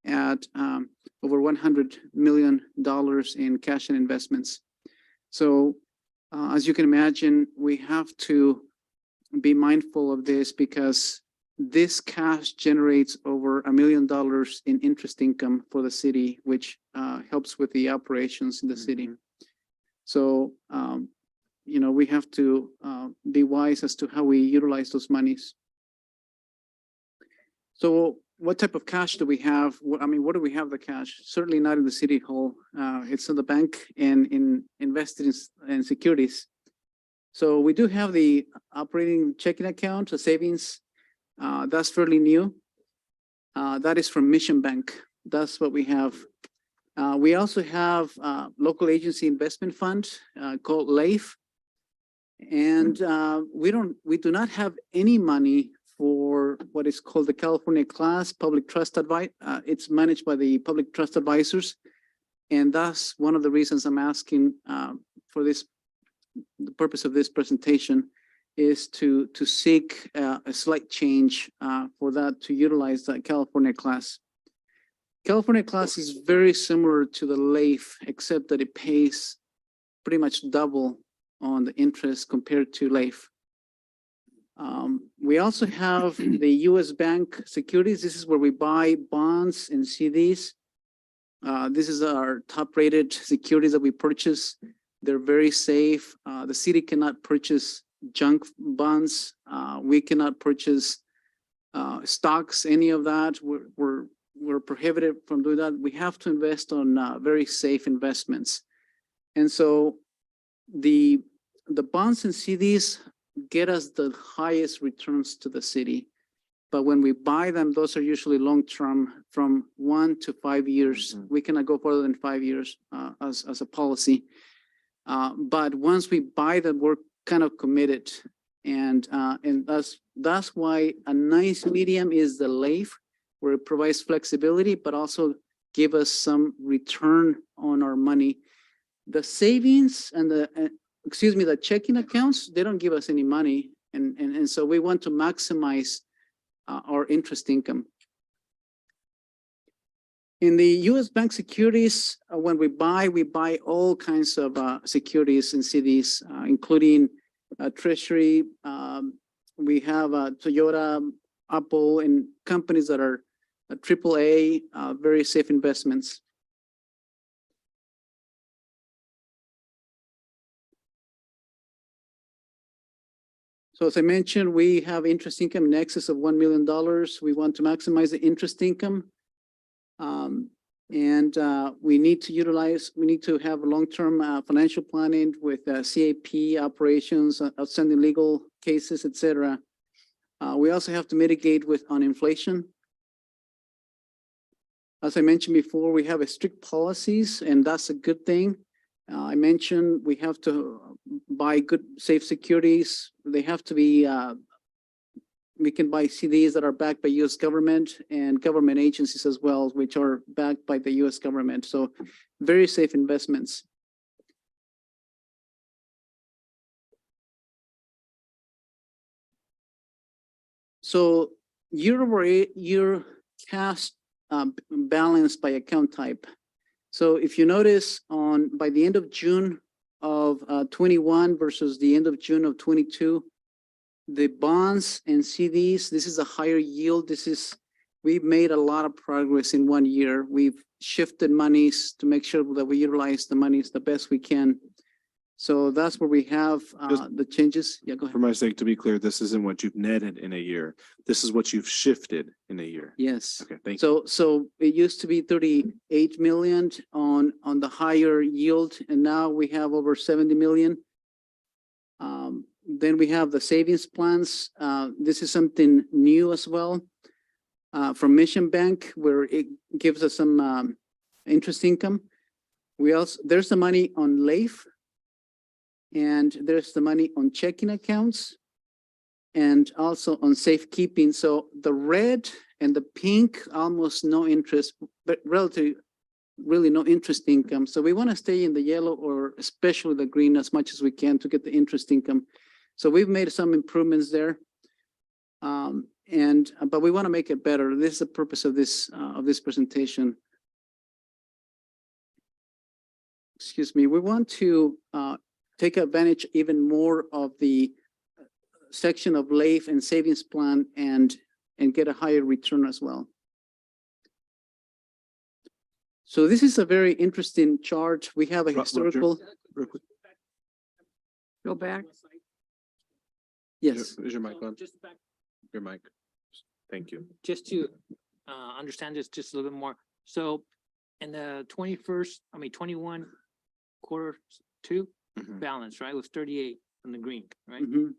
at over $100 million in cash and investments. So as you can imagine, we have to be mindful of this because this cash generates over $1 million in interest income for the city, which helps with the operations in the city. So, we have to be wise as to how we utilize those monies. So what type of cash do we have? What do we have the cash? Certainly not in the city hall. It's in the bank and invested in securities. So we do have the operating checking account, a savings. That's fairly new. That is from Mission Bank. That's what we have. We also have local agency investment fund called LAIF. And we do not have any money for what is called the California Class Public Trust Advice. It's managed by the Public Trust Advisors. And that's one of the reasons I'm asking for this, the purpose of this presentation is to seek a slight change for that to utilize that California Class. California Class is very similar to the LAIF, except that it pays pretty much double on the interest compared to LAIF. We also have the US Bank securities. This is where we buy bonds and CDs. This is our top rated securities that we purchase. They're very safe. The city cannot purchase junk bonds. We cannot purchase stocks, any of that. We're prohibited from doing that. We have to invest on very safe investments. And so the bonds and CDs get us the highest returns to the city. But when we buy them, those are usually long-term from 1 to 5 years. We cannot go further than 5 years as a policy. But once we buy them, we're kind of committed. And that's why a nice medium is the LAIF, where it provides flexibility, but also give us some return on our money. The savings and the checking accounts, they don't give us any money. And so we want to maximize our interest income. In the US Bank securities, when we buy all kinds of securities and CDs, including Treasury. We have Toyota, Apple, and companies that are AAA, very safe investments. So as I mentioned, we have interest income in excess of $1 million. We want to maximize the interest income. We need to have long-term financial planning with CAP operations, outstanding legal cases, etc. We also have to mitigate on inflation. As I mentioned before, we have strict policies, and that's a good thing. I mentioned we have to buy good, safe securities. They have to be, we can buy CDs that are backed by US government and government agencies as well, which are backed by the US government. So very safe investments. So year cash balance by account type. So if you notice by the end of June of 21 versus the end of June of 22, the bonds and CDs, this is a higher yield. We've made a lot of progress in 1 year. We've shifted monies to make sure that we utilize the monies the best we can. So that's where we have the changes. Yeah, go For ahead. my sake, to be clear, this isn't what you've netted in a year. This is what you've shifted in a year. Yes. Okay, thank you. So it used to be 38 million on the higher yield, and now we have over 70 million. Then we have the savings plans. This is something new as well. From Mission Bank, where it gives us some interest income. There's the money on LAIF. And there's the money on checking accounts and also on safekeeping. So the red and the pink, almost no interest, but relatively really no interest income. So we want to stay in the yellow or especially the green as much as we can to get the interest income. So we've made some improvements there. But we want to make it better. This is the purpose of this presentation. Excuse me, we want to take advantage even more of the section of LAIF and savings plan and get a higher return as well. So this is a very interesting chart. We have a historical. Go back. Yes. Is your mic on? Just back, Your mic. Thank you. just to understand this just a little bit more. So in the 21 quarter two Mhm. balance, right, was 38 on the green, right? Mhm.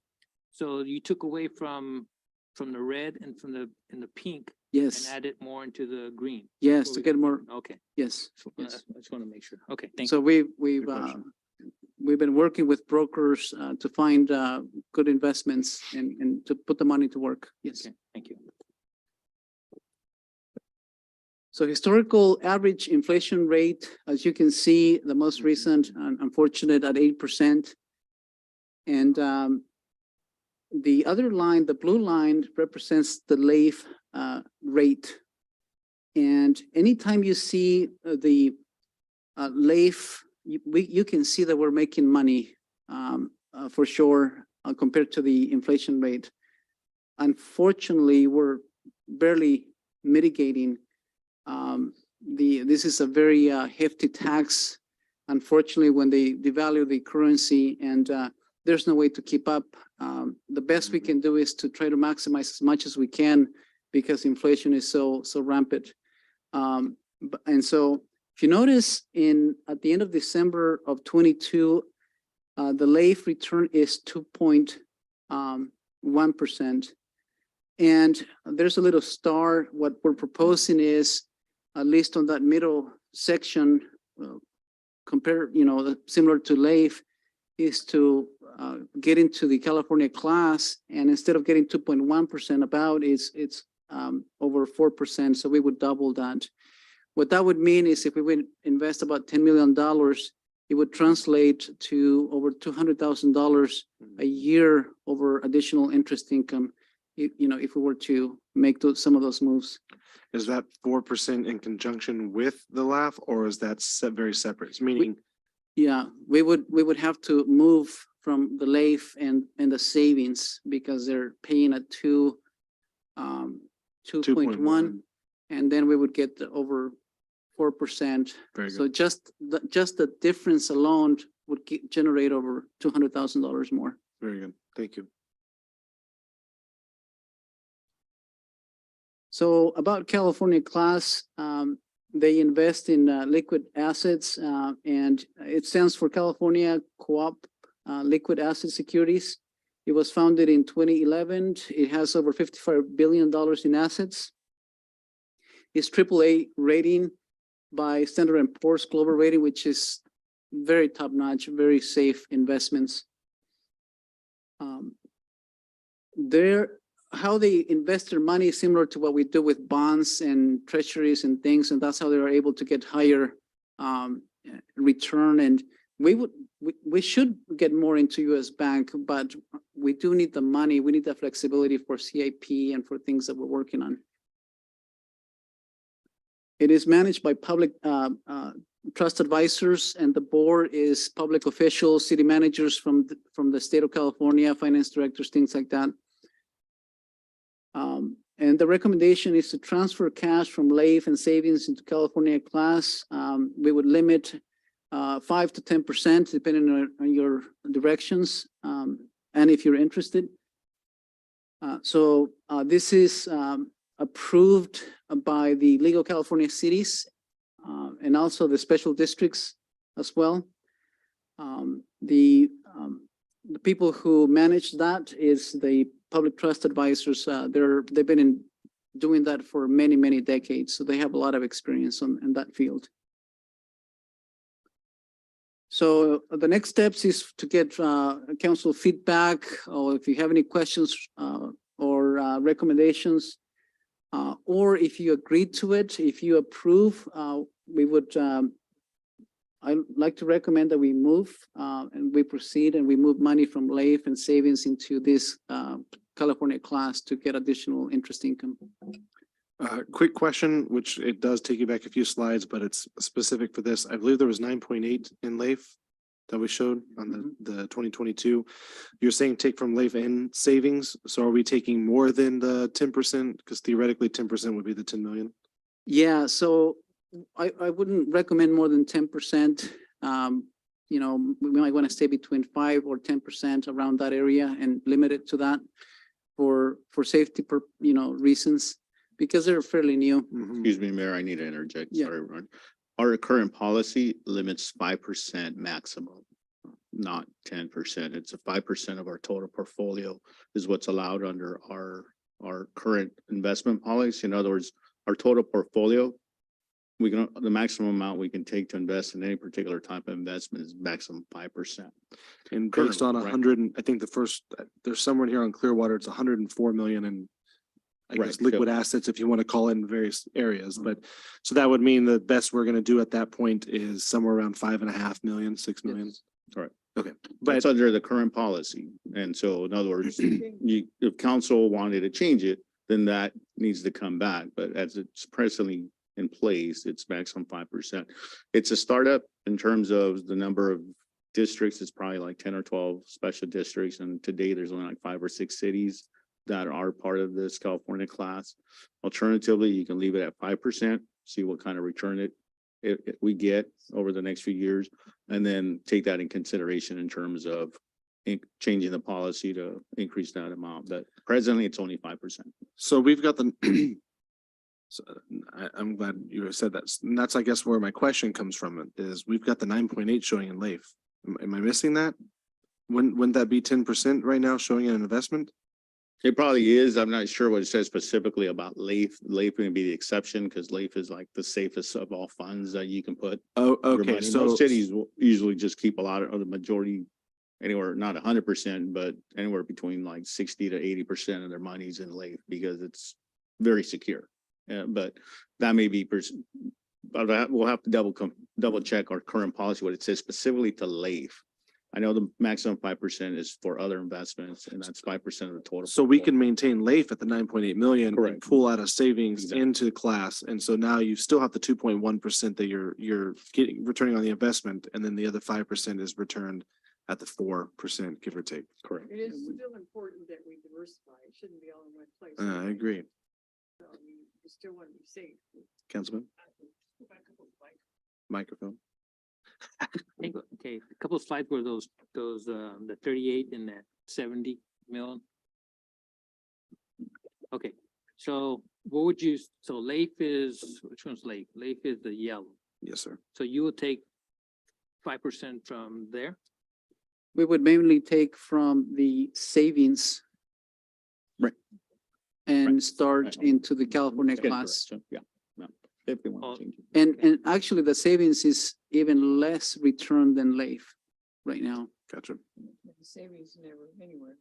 So you took away from the red and from the pink Yes. and added more into the green. Yes, Or to we- get more. Okay, Yes. so, Yes. I just want to make sure. Okay, thank you. So we've question. we've been working with brokers to find good investments and to put the money to work. Yes. Okay, thank you. So historical average inflation rate, as you can see, the most recent, unfortunate at 8%. And the other line, the blue line represents the LAIF rate. And anytime you see the LAIF, you can see that we're making money for sure compared to the inflation rate. Unfortunately, we're barely mitigating. This is a very hefty tax. Unfortunately, when they devalue the currency and there's no way to keep up. The best we can do is to try to maximize as much as we can because inflation is so rampant. And so if you notice at the end of December of 22, the LAIF return is 2.1%. And there's a little star. What we're proposing is, at least on that middle section, similar to LAIF, is to get into the California class. And instead of getting 2.1% about, it's over 4%. So we would double that. What that would mean is if we would invest about $10 million, it would translate to over $200,000 a year over additional interest income. If we were to make some of those moves. Is that 4% in conjunction with the LAF or is that very separate? Meaning, Yeah, we would have to move from the LAIF and the savings because they're paying at 2.1, and then we would get over 4%. very So good. just the difference alone would generate over $200,000 more. Very good. Thank you. So about California class, they invest in liquid assets, and it stands for California Co-op Liquid Asset Securities. It was founded in 2011. It has over $55 billion in assets. It's AAA rating by Standard & Poor's Global Rating, which is very top-notch, very safe investments. How they invest their money is similar to what we do with bonds and treasuries and things, and that's how they are able to get higher return. And we should get more into US Bank, but we do need the money. We need the flexibility for CIP and for things that we're working on. It is managed by public trust advisors, and the board is public officials, city managers from the state of California, finance directors, things like that. And the recommendation is to transfer cash from LAIF and savings into California class. We would limit 5 to 10%, depending on your directions, and if you're interested. So this is approved by the League of California Cities and also the special districts as well. The people who manage that is the public trust advisors. They've been doing that for many, many decades, so they have a lot of experience in that field. So the next steps is to get council feedback, or if you have any questions or recommendations, or if you agree to it, if you approve, we would, I'd like to recommend that we move and we proceed and we move money from LAIF and savings into this California class to get additional interest income. Quick question, which it does take you back a few slides, but it's specific for this. I believe there was 9.8 in LAIF that we showed on the 2022. You're saying take from LAIF and savings. So are we taking more than the 10%? Because theoretically 10% would be the 10 million. Yeah, so I wouldn't recommend more than 10%. You know, we might want to stay between 5 or 10% around that area and limit it to that for safety, reasons, because they're fairly new. Excuse me, Mayor, I need to interject. Yeah. Sorry, everyone. Our current policy limits 5% maximum, not 10%. It's a 5% of our total portfolio is what's allowed under our current investment policy. In other words, our total portfolio, the maximum amount we can take to invest in any particular type of investment is maximum 5%. And based on Currently, right. 100, I think there's somewhere here on Clearwater, it's 104 million in I Right, guess liquid so- assets, if you want to call it in various areas, but so that would mean the best we're going to do at that point is somewhere around 5.5 million, 6 million. Correct. Okay, But it's but under the current policy. And so in other words, if council wanted to change it, then that needs to come back. But as it's presently in place, it's maximum 5%. It's a startup in terms of the number of districts. It's probably like 10 or 12 special districts. And today there's only like 5 or 6 cities that are part of this California class. Alternatively, you can leave it at 5%, see what kind of return we get over the next few years, and then take that in consideration in terms of changing the policy to increase that amount. But presently, it's only 5%. so we've got the so I'm glad you said that. And that's, I guess, where my question comes from is we've got the 9.8 showing in LAIF. Am I missing that? Wouldn't that be 10% right now showing in an investment? It probably is. I'm not sure what it says specifically about LAIF. LAIF would be the exception because LAIF is like the safest of all funds that you can put. Oh, your okay, money. so Most cities will usually just keep a lot of the majority, anywhere, not 100%, but anywhere between like 60 to 80% of their monies in LAIF because it's very secure. But that may be, but we'll have to double check our current policy, what it says specifically to LAIF. I know the maximum 5% is for other investments, and that's 5% of the total. So we can maintain LAIF at the 9.8 million and Correct. pull out of savings Exactly. into the class. And so now you still have the 2.1% that you're getting returning on the investment, and then the other 5% is returned at the 4%, give or take. Correct. It is still important that we diversify. It shouldn't be all in one place. I agree. So we still want to be safe. Councilman, microphone. Okay, a couple of slides were those, the 38 and the 70 million. Okay, so what would you, so LAIF is, which one's LAIF? LAIF is the yellow. Yes, sir. So you will take 5% from there? We would mainly take from the savings. Right. And start Right. into the California Good class. correction. Yeah, no, if they want Oh. to change it. And actually the savings is even less return than LAIF right now. Gotcha. Savings never anywhere.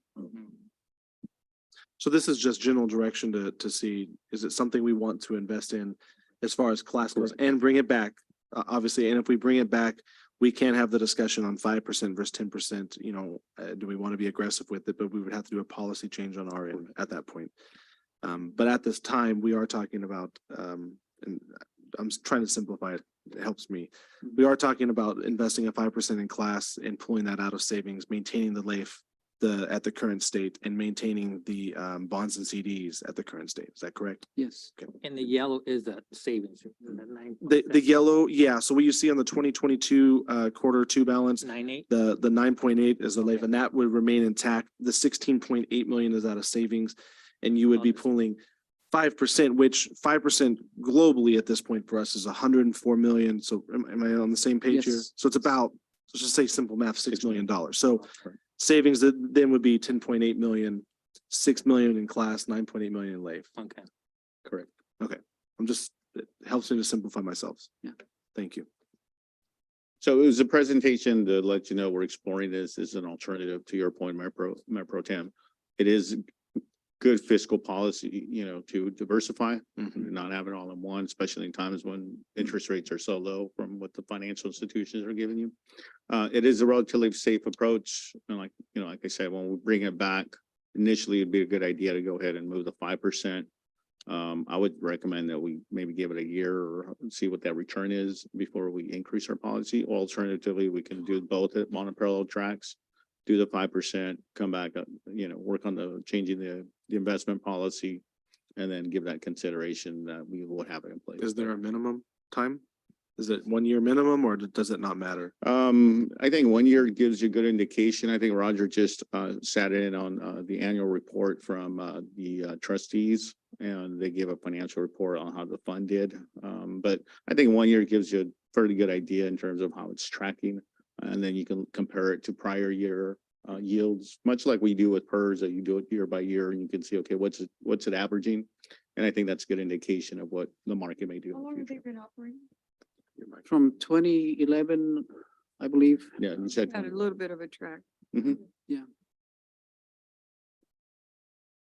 So this is just general direction to see, is it something we want to invest in as far as class goes and bring it back? Obviously, and if we bring it back, we can't have the discussion on 5% versus 10%, do we want to be aggressive with it? But we would have to do a policy change on our end at that point. But at this time, we are talking about, and I'm trying to simplify it. It helps me. We are talking about investing at 5% in class and pulling that out of savings, maintaining the LAIF at the current state and maintaining the bonds and CDs at the current state. Is that correct? Yes. Okay. And the yellow is the savings. The yellow, yeah. So what you see on the 2022 quarter two balance, 9.8. the 9.8 is the LAIF, and that would remain intact. The 16.8 million is out of savings, and you would be pulling 5%, which 5% globally at this point for us is 104 million. So am I on the same page here? Yes. So it's about, let's just say simple math, $6 million. So savings that then would be 10.8 million, 6 million in class, 9.8 million in LAIF. Okay. Correct. Okay. It helps me to simplify myself. Yeah. Thank you. So it was a presentation to let you know we're exploring this as an alternative to your point, Mayor Pro Tem. It is good fiscal policy, to diversify, not have it all in one, especially in times when interest rates are so low from what the financial institutions are giving you. It is a relatively safe approach. And like I said, when we bring it back, initially it'd be a good idea to go ahead and move the 5%. I would recommend that we maybe give it a year or see what that return is before we increase our policy. Or alternatively, we can do both on a parallel tracks, do the 5%, come back, work on changing the investment policy, and then give that consideration that we will have it in place. Is there a minimum time? Is it 1 year minimum or does it not matter? I think 1 year gives you a good indication. I think Roger just sat in on the annual report from the trustees, and they gave a financial report on how the fund did. But I think 1 year gives you a fairly good idea in terms of how it's tracking. And then you can compare it to prior year yields, much like we do with PERS, that you do it year by year, and you can see, okay, what's it averaging? And I think that's a good indication of what the market may do. How long have they been operating? From 2011, I believe. Yeah, you said. Had a little bit of a track. Mhm. Yeah.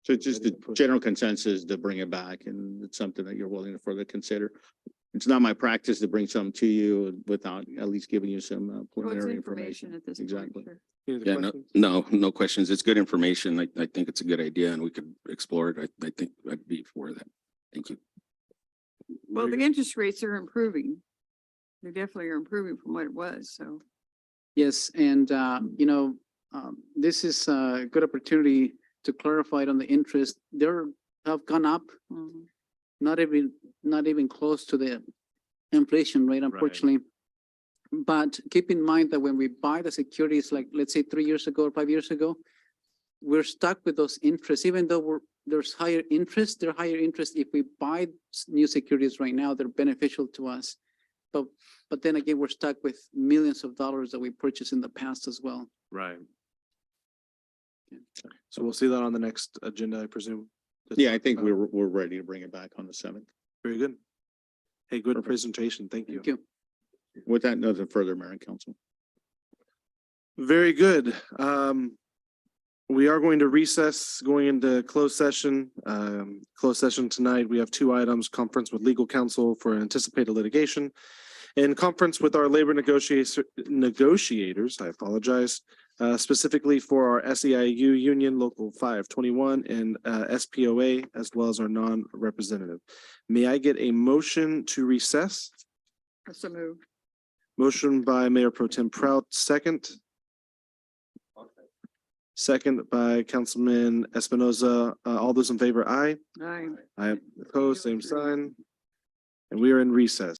So it's just the general consensus to bring it back, and it's something that you're willing to further consider. It's not my practice to bring something to you without at least giving you some Well, it's preliminary information information. at this point. Exactly. Sure. Any other Yeah, questions? no questions. It's good information. I think it's a good idea and we could explore it. I think I'd be for that. Thank you. Well, the interest rates are improving. They definitely are improving from what it was, so. Yes, and this is a good opportunity to clarify it on the interest. They have gone up, mhm. not even close to the inflation rate, unfortunately. But keep in mind that when we buy the securities, like let's say 3 years ago or 5 years ago, we're stuck with those interests, even though there's higher interest, they're higher interest. If we buy new securities right now, they're beneficial to us. But then again, we're stuck with millions of dollars that we purchased in the past as well. Right. So we'll see that on the next agenda, I presume. to Yeah, I talk think about. we're ready to bring it back on the 7th. Very good. Hey, good presentation. Thank you. Thank you. With that, nothing further, Mayor and Council. Very good. We are going to recess, going into closed session. Closed session tonight, we have 2 items: conference with legal counsel for anticipated litigation and conference with our labor negotiators, I apologize, specifically for our SEIU union local 521 and SPOA, as well as our non-representative. May I get a motion to recess? So move. Motion by Mayor Pro Tem Prout, second. Second by Councilman Espinoza. All those in favor, aye. Aye. I oppose, same sign. And we are in recess.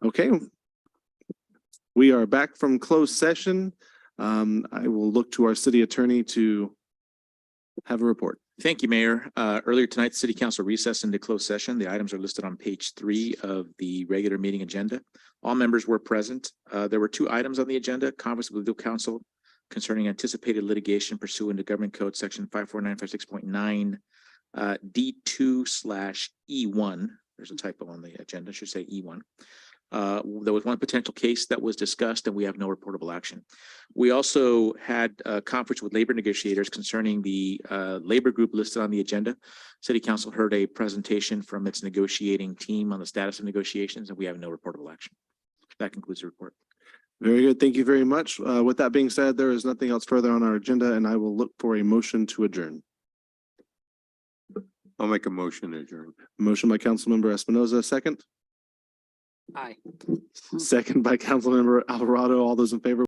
Okay. We are back from closed session. I will look to our city attorney to have a report. Thank you, Mayor. Earlier tonight, the City Council recessed into closed session. The items are listed on page 3 of the regular meeting agenda. All members were present. There were 2 items on the agenda: conference with legal counsel concerning anticipated litigation pursuant to Government Code Section 54956.9 D2/E1. There's a typo on the agenda, it should say E1. There was one potential case that was discussed and we have no reportable action. We also had a conference with labor negotiators concerning the labor group listed on the agenda. City Council heard a presentation from its negotiating team on the status of negotiations and we have no reportable action. That concludes the report. Very good. Thank you very much. With that being said, there is nothing else further on our agenda and I will look for a motion to adjourn. I'll make a motion to adjourn. Motion by Councilmember Espinoza, second. Aye. Second by Councilmember Alvarado. All those in favor?